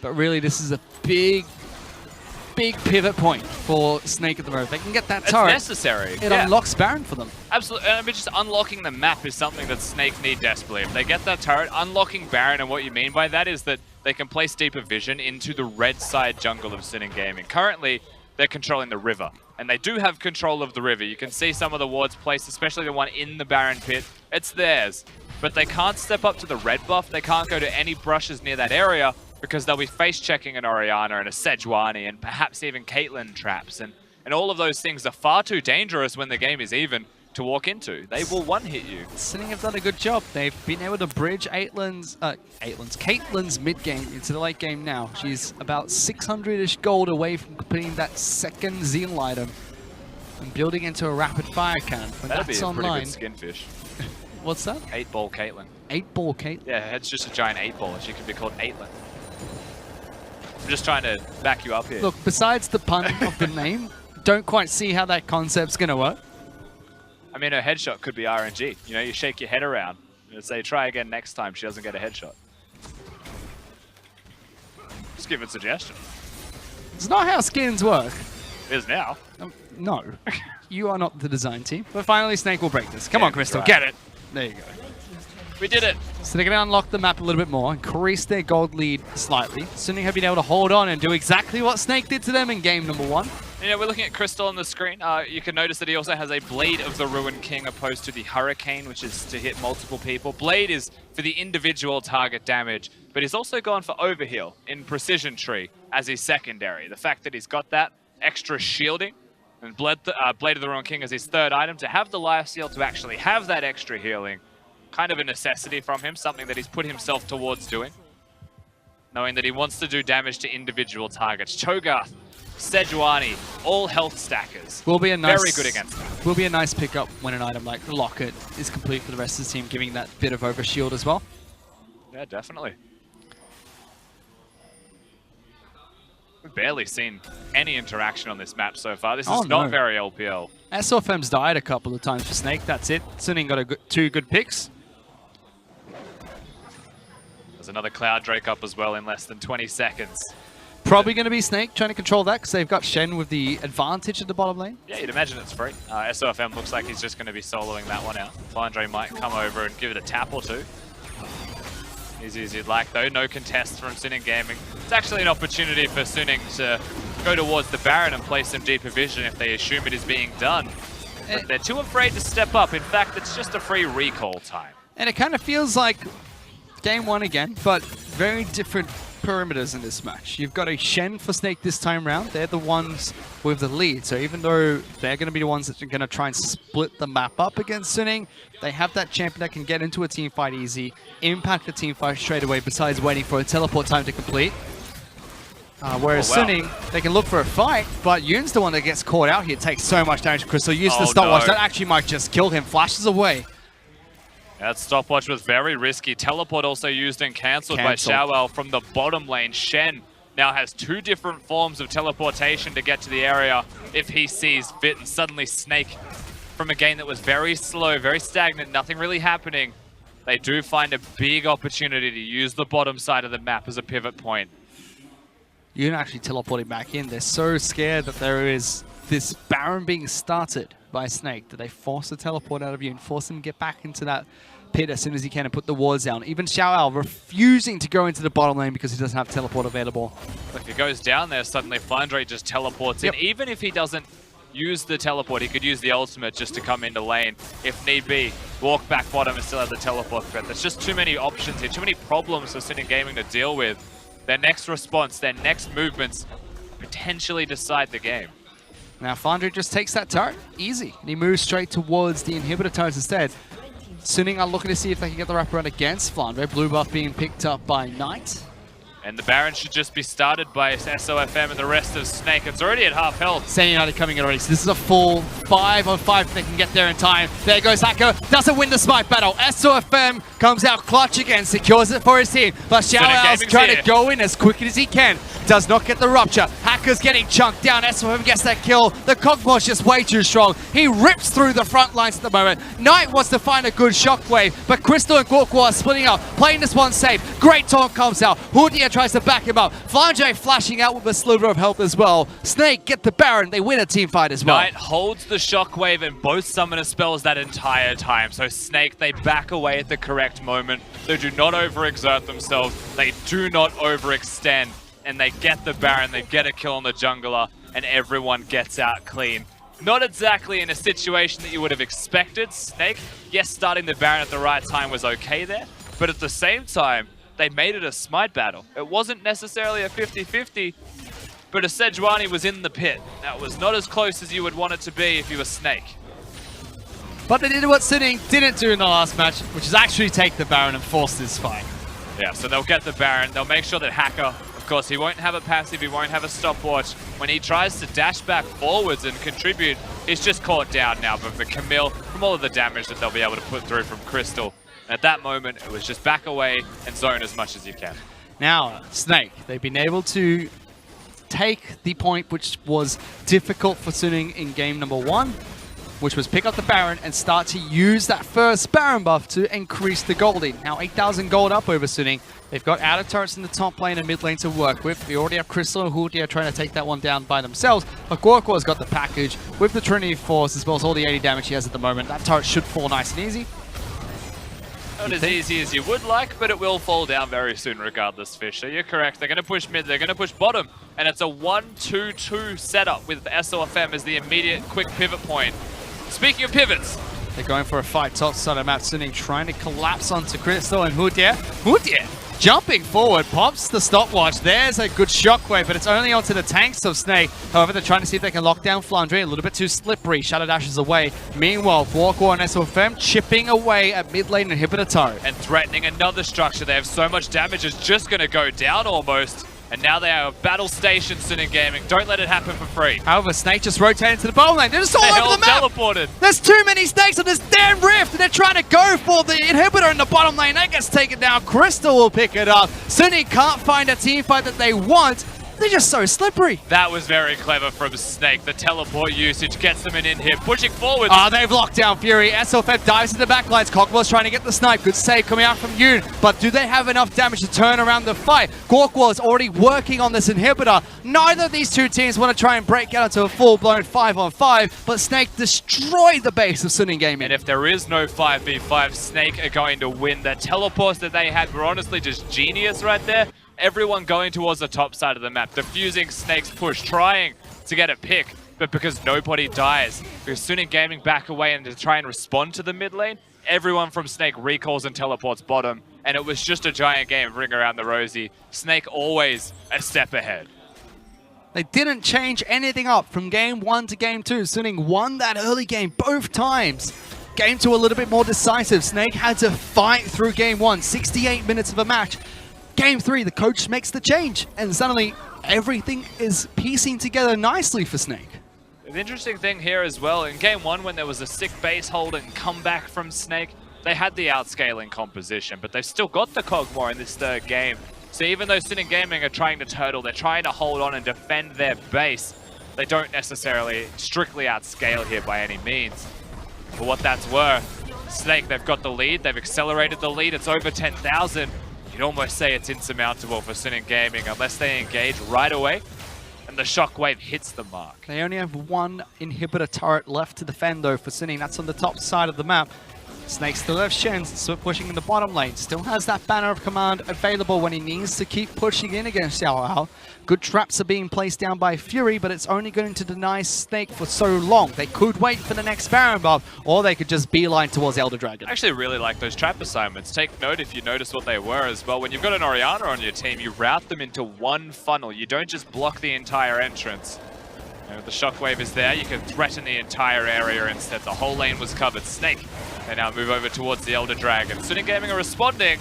But really, this is a big pivot point for Snake at the moment. If they can get that turret, it's necessary. It unlocks Baron for them. Absolutely. I mean, just unlocking the map is something that Snake need desperately. If they get that turret, unlocking Baron, and what you mean by that is that they can place deeper vision into the red side jungle of Sinning Gaming. Currently, they're controlling the river, and they do have control of the river. You can see some of the wards placed, especially the one in the Baron pit. It's theirs, but they can't step up to the red buff. They can't go to any brushes near that area, because they'll be face-checking an Orianna and a Sejuani and perhaps even Caitlyn traps. And all of those things are far too dangerous when the game is even to walk into. They will one-hit you. Sinning have done a good job. They've been able to bridge Caitlyn's mid-game into the late game now. She's about 600-ish gold away from completing that second Zeal item and building into a rapid-fire cannon. When That'd that's be a online, pretty good skinfish. What's that? 8-ball Caitlyn. 8-ball Caitlyn? Yeah, it's just a giant 8-ball. She could be called Aitlyn. I'm just trying to back you up here. Look, besides the pun of the name, don't quite see how that concept's going to work. I mean, her headshot could be RNG. You know, you shake your head around and say, try again next time she doesn't get a headshot. Just give it a suggestion. It's not how skins work. It is now. No. You are not the design team. But finally, Snake will break this. Come on, Crystal, right. get it. There you go. We did it. So they're going to unlock the map a little bit more, increase their gold lead slightly. Sunning have been able to hold on and do exactly what Snake did to them in game number 1. You know, we're looking at Crystal on the screen. You can notice that he also has a Blade of the Ruined King opposed to the Hurricane, which is to hit multiple people. Blade is for the individual target damage, but he's also gone for Overheal in Precision Tree as his secondary. The fact that he's got that extra shielding, and Blade of the Ruined King as his third item, to have the lifesteal, to actually have that extra healing, kind of a necessity from him, something that he's put himself towards doing, knowing that he wants to do damage to individual targets. Cho'Gath, Sejuani, all health stackers. Will be a nice, very good against them. Will be a nice pickup when an item like the Locket is complete for the rest of the team, giving that bit of overshield as well. Yeah, definitely. We've barely seen any interaction on this map so far. This is not very LPL. SOFM's died a couple of times for Snake, that's it. Suning got two good picks. There's another Cloud Drake up as well in less than 20 seconds. Probably going to be Snake trying to control that because they've got Shen with the advantage at the bottom lane. Yeah, you'd imagine it's free. SOFM looks like he's just going to be soloing that one out. Flandre might come over and give it a tap or two. Easy as you'd like though, no contest from Suning Gaming. It's actually an opportunity for Suning to go towards the Baron and play some deeper vision if they assume it is being done. But they're too afraid to step up. In fact, it's just a free recall time. And it kind of feels like game one again, but very different perimeters in this match. You've got a Shen for Snake this time round. They're the ones with the lead. So even though they're going to be the ones that are going to try and split the map up against Suning, they have that champion that can get into a team fight easy, impact the team fight straight away besides waiting for a teleport time to complete. Whereas Suning, they can look for a fight, but Yoon's the one that gets caught out here. Takes so much damage. Crystal used the stopwatch. That actually might just kill him. Flashes away. That stopwatch was very risky. Teleport also used and cancelled by Xiaowao from the bottom lane. Shen now has two different forms of teleportation to get to the area if he sees fit. And suddenly Snake, from a game that was very slow, very stagnant, nothing really happening, they do find a big opportunity to use the bottom side of the map as a pivot point. Yoon actually teleporting back in. They're so scared that there is this Baron being started by Snake that they force the teleport out of Yoon, force him to get back into that pit as soon as he can and put the wards down. Even Xiaowao refusing to go into the bottom lane because he doesn't have teleport available. If he goes down there, suddenly Flandre just teleports in. Even if he doesn't use the teleport, he could use the ultimate just to come into lane if need be. Walk back bottom and still have the teleport threat. There's just too many options here, too many problems for Suning Gaming to deal with. Their next response, their next movements potentially decide the game. Now Flandre just takes that turret, easy, and he moves straight towards the inhibitor turrets instead. Suning are looking to see if they can get the wraparound against Flandre. Blue buff being picked up by Knight. And the Baron should just be started by SOFM and the rest of Snake. It's already at half health. Sand United coming in already, so this is a full 5-on-5 if they can get there in time. There goes Hacker, doesn't win the smite battle. SOFM comes out clutch again, secures it for his team. But Xiaowao's trying to go in as quickly as he can. Does not get the rupture. Hacker's getting chunked down. SOFM gets that kill. The Cogmaw's just way too strong. He rips through the front lines at the moment. Knight wants to find a good shockwave, but Crystal and Guokwa are splitting up, playing this one safe. Great taunt comes out. Hoodia tries to back him up. Flandre flashing out with a sliver of health as well. Snake get the Baron. They win a team fight as well. Knight holds the shockwave and both summoner spells that entire time. So Snake, they back away at the correct moment. They do not overexert themselves. They do not overextend. And they get the Baron, they get a kill on the jungler, and everyone gets out clean. Not exactly in a situation that you would have expected. Snake, yes, starting the Baron at the right time was okay there, but at the same time, they made it a smite battle. It wasn't necessarily a 50-50, but a Sejuani was in the pit. That was not as close as you would want it to be if you were Snake. But they did what Suning didn't do in the last match, which is actually take the Baron and force this fight. Yeah, so they'll get the Baron, they'll make sure that Hacker, of course, he won't have a passive, he won't have a stopwatch. When he tries to dash back forwards and contribute, he's just caught down now. But for Camille, from all of the damage that they'll be able to put through from Crystal, at that moment, it was just back away and zone as much as you can. Now, Snake, they've been able to take the point which was difficult for Suning in game number 1, which was pick up the Baron and start to use that first Baron buff to increase the gold in. Now 8,000 gold up over Suning. They've got outer turrets in the top lane and mid lane to work with. We already have Crystal and Hoodia trying to take that one down by themselves. But Guokwa's got the package with the Trinity Force as well as all the 80 damage he has at the moment. That turret should fall nice and easy. Not as easy as you would like, but it will fall down very soon regardless, Fish. So you're correct. They're going to push mid, they're going to push bottom. And it's a 1-2-2 setup with SOFM as the immediate quick pivot point. Speaking of pivots, they're going for a fight top side of map. Suning trying to collapse onto Crystal and Hoodia. Hoodia Jumping forward, pops the stopwatch. There's a good shockwave, but it's only onto the tanks of Snake. However, they're trying to see if they can lock down Flandre. A little bit too slippery. Shadow dashes away. Meanwhile, Walkwar and SOFM chipping away at mid lane inhibitor turret. And threatening another structure. They have so much damage, it's just going to go down almost. And now they are battle station Sinning Gaming. Don't let it happen for free. However, Snake just rotated to the bottom lane. They're just all over the map. Teleported. There's too many Snakes on this damn rift, and they're trying to go for the inhibitor in the bottom lane. That gets taken down. Crystal will pick it up. Sinning can't find a team fight that they want. They're just so slippery. That was very clever from Snake. The teleport usage gets them in here, pushing forward. Oh, they've locked down Fury. SLFF dives into the backlines. Cockwall's trying to get the snipe. Good save coming out from Yoon. But do they have enough damage to turn around the fight? Cockwall is already working on this inhibitor. Neither of these two teams want to try and break out into a full-blown 5-on-5, but Snake destroyed the base of Sinning Gaming. And if there is no 5v5, Snake are going to win. The teleports that they had were honestly just genius right there. Everyone going towards the top side of the map, diffusing Snake's push, trying to get a pick, but because nobody dies, because Sinning Gaming back away and to try and respond to the mid lane, everyone from Snake recalls and teleports bottom, and it was just a giant game of Ring Around the Rosie. Snake always a step ahead. They didn't change anything up from game 1 to game 2. Sinning won that early game both times. Game 2 a little bit more decisive. Snake had to fight through game 1, 68 minutes of a match. Game 3, the coach makes the change, and suddenly everything is piecing together nicely for Snake. The interesting thing here as well, in game 1 when there was a sick base hold and comeback from Snake, they had the outscaling composition, but they've still got the Cogmore in this third game. So even though Sinning Gaming are trying to turtle, they're trying to hold on and defend their base, they don't necessarily strictly outscale here by any means. For what that's worth, Snake, they've got the lead, they've accelerated the lead, it's over 10,000. You'd almost say it's insurmountable for Sinning Gaming unless they engage right away and the shockwave hits the mark. They only have one inhibitor turret left to defend though for Sinning. That's on the top side of the map. Snake still has Shen, still pushing in the bottom lane. Still has that banner of command available when he needs to keep pushing in against Xiao. Good traps are being placed down by Fury, but it's only going to deny Snake for so long. They could wait for the next Baron buff, or they could just beeline towards Elder Dragon. I actually really like those trap assignments. Take note if you notice what they were as well. When you've got an Orianna on your team, you route them into one funnel. You don't just block the entire entrance. And if the shockwave is there, you can threaten the entire area instead. The whole lane was covered. Snake, they now move over towards the Elder Dragon. Sinning Gaming are responding.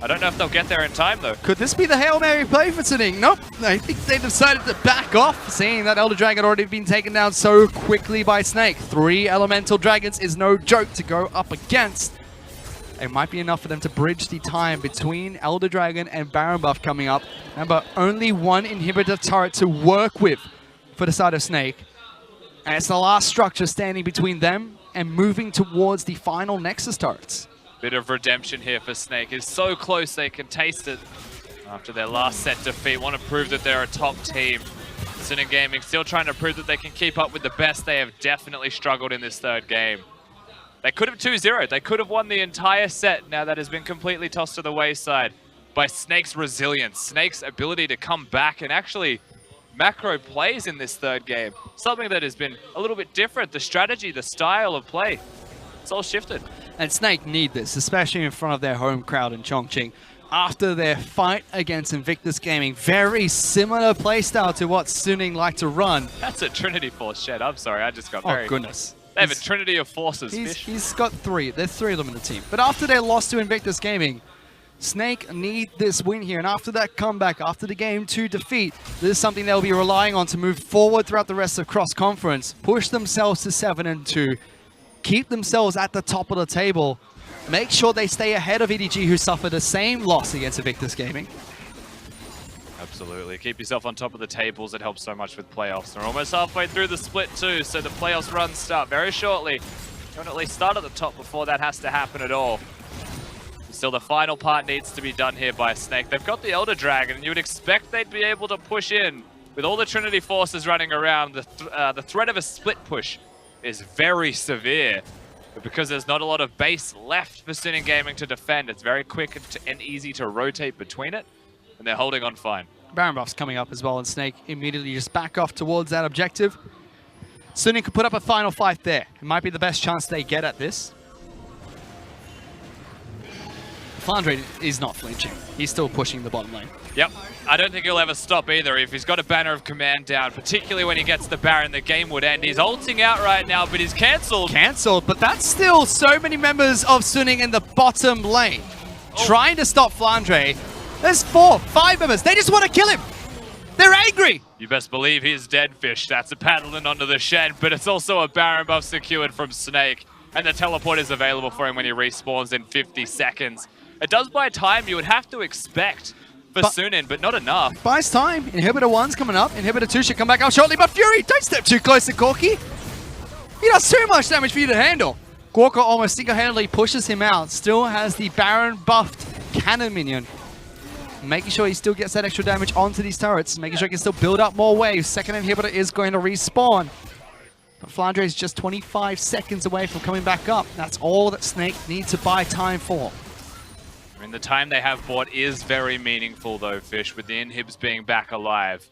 I don't know if they'll get there in time though. Could this be the Hail Mary play for Sinning? Nope. I think they decided to back off, seeing that Elder Dragon had already been taken down so quickly by Snake. 3 elemental dragons is no joke to go up against. It might be enough for them to bridge the time between Elder Dragon and Baron buff coming up. Remember, only one inhibitor turret to work with for the side of Snake. And it's the last structure standing between them and moving towards the final Nexus turrets. Bit of redemption here for Snake. Is so close they can taste it after their last set defeat. Want to prove that they're a top team. Sinning Gaming still trying to prove that they can keep up with the best. They have definitely struggled in this third game. They could have 2-0'd. They could have won the entire set. Now that has been completely tossed to the wayside by Snake's resilience. Snake's ability to come back and actually macro plays in this third game. Something that has been a little bit different. The strategy, the style of play, it's all shifted. And Snake need this, especially in front of their home crowd in Chongqing. After their fight against Invictus Gaming, very similar playstyle to what Sinning like to run. That's a Trinity Force shed. I'm sorry, I just got very... Oh, goodness. They have a Trinity of Forces. He's got 3. There's 3 of them in the team. But after their loss to Invictus Gaming, Snake need this win here. And after that comeback, after the game 2 defeat, this is something they'll be relying on to move forward throughout the rest of cross-conference, push themselves to 7-2, keep themselves at the top of the table, make sure they stay ahead of EDG, who suffered the same loss against Invictus Gaming. Absolutely. Keep yourself on top of the tables. It helps so much with playoffs. We're almost halfway through the split too, so the playoffs run start very shortly. You want to at least start at the top before that has to happen at all. Still, the final part needs to be done here by Snake. They've got the Elder Dragon, and you would expect they'd be able to push in. With all the Trinity Forces running around, the threat of a split push is very severe. But because there's not a lot of base left for Sinning Gaming to defend, it's very quick and easy to rotate between it, and they're holding on fine. Baron buff's coming up as well, and Snake immediately just back off towards that objective. Sinning could put up a final fight there. It might be the best chance they get at this. Flandre is not flinching. He's still pushing the bottom lane. Yep. I don't think he'll ever stop either. If he's got a banner of command down, particularly when he gets the Baron, the game would end. He's ulting out right now, but he's cancelled. Cancelled, but that's still so many members of Suning in the bottom lane. Trying to stop Flandre. There's 4, 5 members. They just want to kill him. They're angry. You best believe he's dead, Fish. That's a paddling onto the Shen, but it's also a Baron buff secured from Snake. And the teleport is available for him when he respawns in 50 seconds. It does buy time you would have to expect for Suning, but not enough. Buys time. Inhibitor 1's coming up. Inhibitor 2 should come back up shortly, but Fury, don't step too close to Corki. He does too much damage for you to handle. Gorka almost single-handedly pushes him out. Still has the Baron buffed cannon minion. Making sure he still gets that extra damage onto these turrets. Making sure he can still build up more waves. Second inhibitor is going to respawn. But Flandre is just 25 seconds away from coming back up. That's all that Snake needs to buy time for. I mean, the time they have bought is very meaningful though, Fish, with the inhibs being back alive.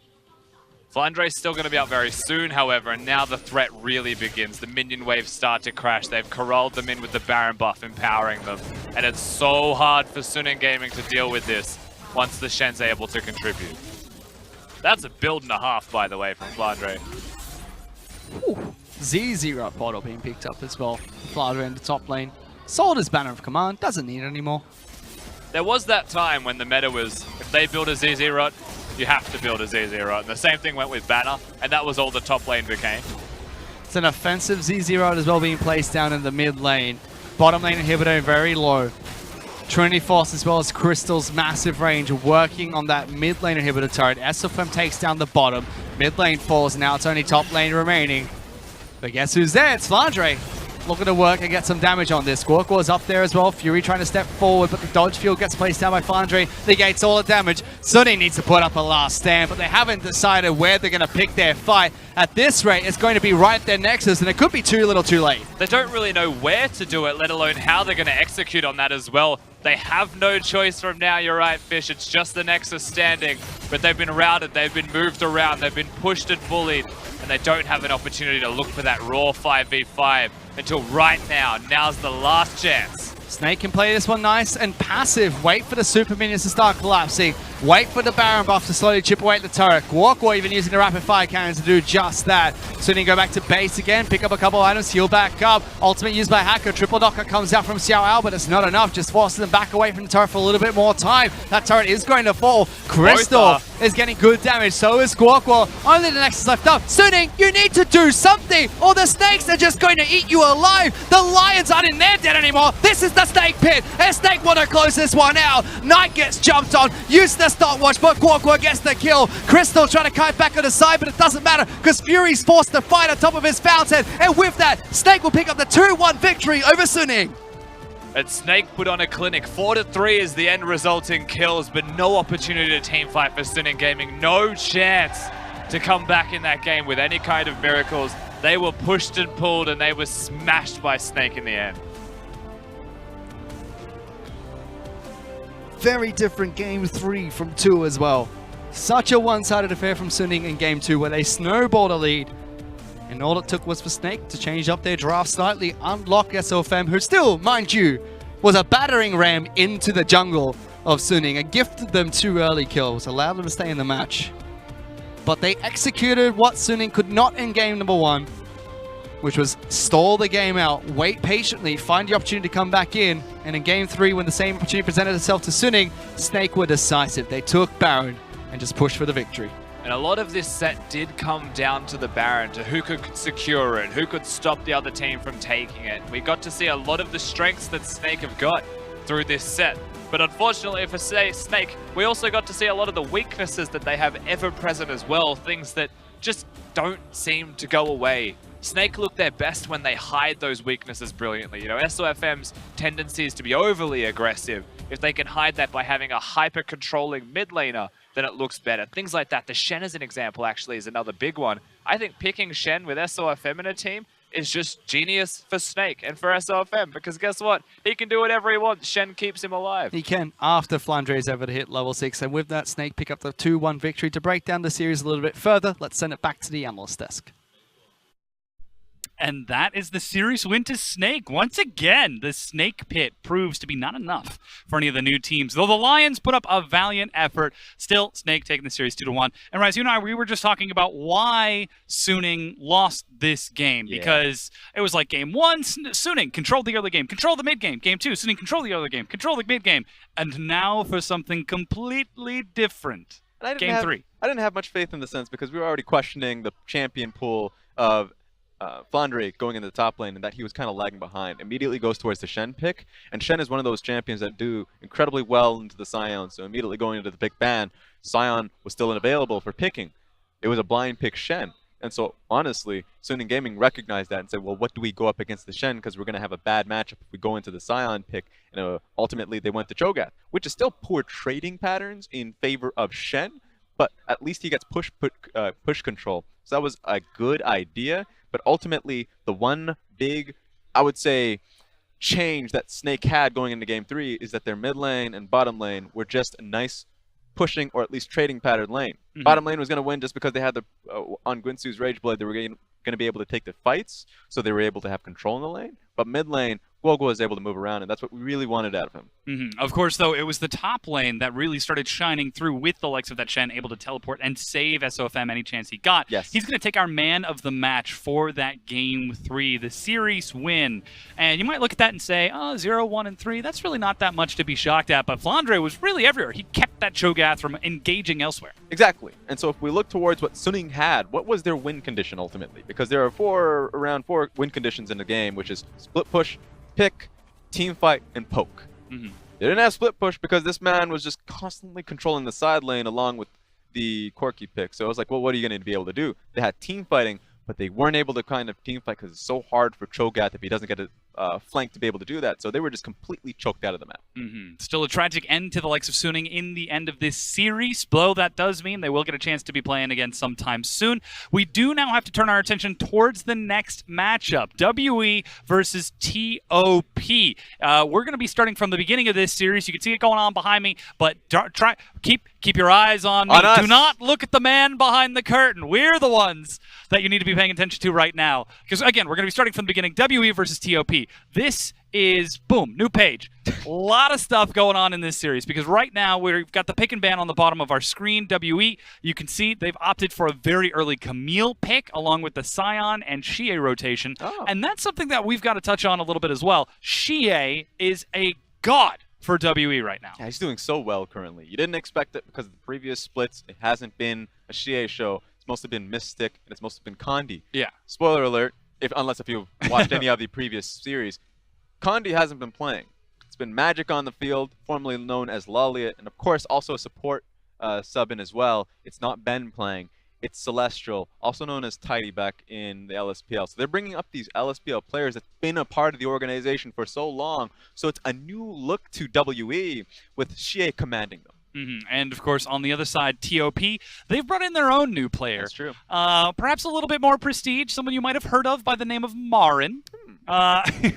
Flandre's still going to be out very soon, however, and now the threat really begins. The minion waves start to crash. They've corralled them in with the Baron buff, empowering them. And it's so hard for Suning Gaming to deal with this once the Shen's able to contribute. That's a build and a half, by the way, from Flandre. Z0 portal being picked up as well. Flandre in the top lane. Sold his banner of command. Doesn't need it anymore. There was that time when the meta was, if they build a ZZ Rot, you have to build a ZZ Rot. And the same thing went with banner, and that was all the top lane became. It's an offensive ZZ Rot as well being placed down in the mid lane. Bottom lane inhibitor very low. Trinity Force as well as Crystal's massive range working on that mid lane inhibitor turret. SFM takes down the bottom. Mid lane falls, now it's only top lane remaining. But guess who's there? It's Flandre. Looking to work and get some damage on this. Gorkor's up there as well. Fury trying to step forward, but the dodge field gets placed down by Flandre. Negates all the damage. Suning needs to put up a last stand, but they haven't decided where they're going to pick their fight. At this rate, it's going to be right there Nexus, and it could be too little too late. They don't really know where to do it, let alone how they're going to execute on that as well. They have no choice from now, you're right, Fish. It's just the Nexus standing, but they've been routed, they've been moved around, they've been pushed and bullied, and they don't have an opportunity to look for that raw 5v5 until right now. Now's the last chance. Snake can play this one nice and passive. Wait for the super minions to start collapsing. Wait for the Baron buff to slowly chip away at the turret. Gorko even using the rapid fire cannons to do just that. Suning go back to base again, pick up a couple items, heal back up. Ultimate used by Hacker. Triple knocker comes out from Xiao Ao, but it's not enough. Just forces them back away from the turret for a little bit more time. That turret is going to fall. Crystal is getting good damage. So is Gorko. Only the Nexus left up. Suning, you need to do something, or the snakes are just going to eat you alive. The lions aren't in their den anymore. This is the Snake pit, and Snake want to close this one out. Knight gets jumped on, use the stopwatch, but Gorko gets the kill. Crystal trying to kite back on the side, but it doesn't matter because Fury's forced to fight on top of his fountain, and with that, Snake will pick up the 2-1 victory over Suning. And Snake put on a clinic. 4-3 is the end result in kills, but no opportunity to team fight for Suning Gaming. No chance to come back in that game with any kind of miracles. They were pushed and pulled, and they were smashed by Snake in the end. Very different game 3 from 2 as well. Such a one-sided affair from Suning in game 2 where they snowballed a lead. And all it took was for Snake to change up their draft slightly, unlock SOFM, who still, mind you, was a battering ram into the jungle of Suning and gifted them 2 early kills, allowed them to stay in the match. But they executed what Suning could not in game number 1, which was stall the game out, wait patiently, find the opportunity to come back in, and in game 3, when the same opportunity presented itself to Suning, Snake were decisive. They took Baron and just pushed for the victory. And a lot of this set did come down to the Baron, to who could secure it, who could stop the other team from taking it. We got to see a lot of the strengths that Snake have got through this set. But unfortunately for Snake, we also got to see a lot of the weaknesses that they have ever present as well, things that just don't seem to go away. Snake look their best when they hide those weaknesses brilliantly. You know, SOFM's tendency is to be overly aggressive. If they can hide that by having a hyper-controlling mid laner, then it looks better. Things like that. The Shen as an example actually is another big one. I think picking Shen with SOFM in a team is just genius for Snake and for SOFM, because guess what? He can do whatever he wants. Shen keeps him alive. He can, after Flandre is able to hit level 6, and with that, Snake pick up the 2-1 victory. To break down the series a little bit further, let's send it back to the analyst desk. And that is the series win to Snake. Once again, the Snake pit proves to be not enough for any of the new teams. Though the Lions put up a valiant effort, still Snake taking the series 2-1. And Rise, you and I, we were just talking about why Suning lost this game. Because it was like game 1, Suning controlled the early game, controlled the mid game. Game 2, Suning controlled the early game, controlled the mid game. And now for something completely different. Game 3. I didn't have much faith in the sense because we were already questioning the champion pool of Flandre going into the top lane and that he was kind of lagging behind. Immediately goes towards the Shen pick, and Shen is one of those champions that do incredibly well into the Sion, so immediately going into the pick ban, Sion was still unavailable for picking. It was a blind pick Shen. And so, honestly, Suning Gaming recognized that and said, well, what do we go up against the Shen? Because we're going to have a bad matchup if we go into the Sion pick. And ultimately, they went to Cho'Gath, which is still poor trading patterns in favor of Shen, but at least he gets push control. So that was a good idea. But ultimately, the one big, I would say, change that Snake had going into Game 3 is that their mid lane and bottom lane were just a nice pushing or at least trading pattern lane. Bottom lane was going to win just because they had the on Guinsoo's Rage Blade, they were going to be able to take the fights, so they were able to have control in the lane. But mid lane, Guoguo was able to move around, and that's what we really wanted out of him. Of course, though, it was the top lane that really started shining through with the likes of that Shen, able to teleport and save SOFM any chance he got. Yes. He's going to take our man of the match for that Game 3, the series win. And you might look at that and say, oh, 0, 1, and 3, that's really not that much to be shocked at. But Flandre was really everywhere. He kept that Cho'Gath from engaging elsewhere. Exactly. And so if we look towards what Suning had, what was their win condition ultimately? Because there are around four win conditions in the game, which is split push, pick, team fight, and poke. They didn't have split push because this man was just constantly controlling the side lane along with the Corki pick. So I was like, well, what are you going to be able to do? They had team fighting, but they weren't able to kind of team fight because it's so hard for Cho'Gath if he doesn't get a flank to be able to do that. So they were just completely choked out of the map. Still a tragic end to the likes of Suning in the end of this series. Though that does mean they will get a chance to be playing again sometime soon. We do now have to turn our attention towards the next matchup. WE versus TOP. We're going to be starting from the beginning of this series. You can see it going on behind me, but keep your eyes on me. Do not look at the man behind the curtain. We're the ones that you need to be paying attention to right now. Because, again, we're going to be starting from the beginning. WE versus TOP. This is, boom, new page. A lot of stuff going on in this series because right now we've got the pick and ban on the bottom of our screen. WE, you can see they've opted for a very early Camille pick along with the Sion and Xie rotation. And that's something that we've got to touch on a little bit as well. Xie is a god for WE right now. Yeah, he's doing so well currently. You didn't expect it because of the previous splits. It hasn't been a Xie show. It's mostly been Mystic, and it's mostly been Condi. Yeah. Spoiler alert, unless if you've watched any of the previous series, Condi hasn't been playing. It's been Magic on the field, formerly known as Loliot, and of course also a support sub-in as well. It's not Ben playing. It's Celestial, also known as Tidy back in the LSPL. So they're bringing up these LSPL players that's been a part of the organization for so long. So it's a new look to WE with Xie commanding them. And, of course, on the other side, TOP, they've brought in their own new player. That's true. Perhaps a little bit more prestige, someone you might have heard of by the name of Marin,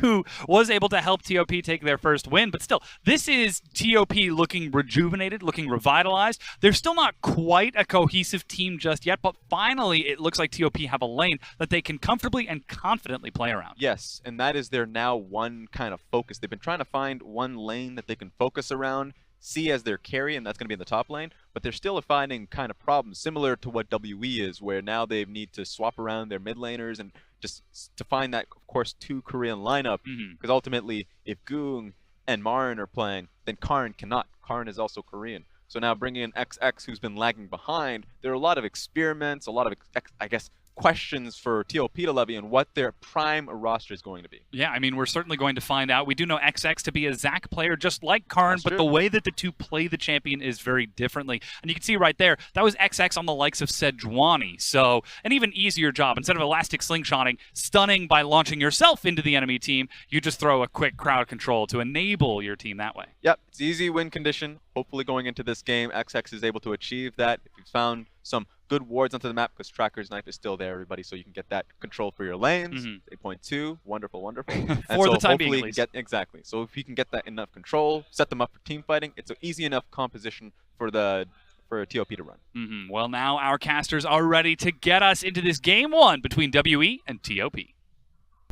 who was able to help TOP take their first win. But still, this is TOP looking rejuvenated, looking revitalized. They're still not quite a cohesive team just yet, but finally it looks like TOP have a lane that they can comfortably and confidently play around. Yes, and that is their now one kind of focus. They've been trying to find one lane that they can focus around, see as their carry, and that's going to be in the top lane, but they're still finding kind of problems similar to what WE is, where now they need to swap around their mid laners and just to find that, of course, 2 Korean lineup, because ultimately, if Goong and Marin are playing, then Karin cannot. Karin is also Korean. So now bringing in XX, who's been lagging behind, there are a lot of experiments, a lot of, I guess, questions for TOP to levy and what their prime roster is going to be. Yeah, I mean, we're certainly going to find out. We do know XX to be a Zac player just like Karn, but the way that the two play the champion is very differently. And you can see right there, that was XX on the likes of Sejuani. So an even easier job. Instead of elastic slingshotting, stunning by launching yourself into the enemy team, you just throw a quick crowd control to enable your team that way. Yep, it's easy win condition. Hopefully going into this game, XX is able to achieve that. If you found some good wards onto the map, because Tracker's Knife is still there, everybody, so you can get that control for your lanes. 8.2, wonderful, wonderful. And for so the time being, at least. Exactly. So if you can get that enough control, set them up for team fighting, it's an easy enough composition for TOP to run. Well, now our casters are ready to get us into this game 1 between WE and TOP.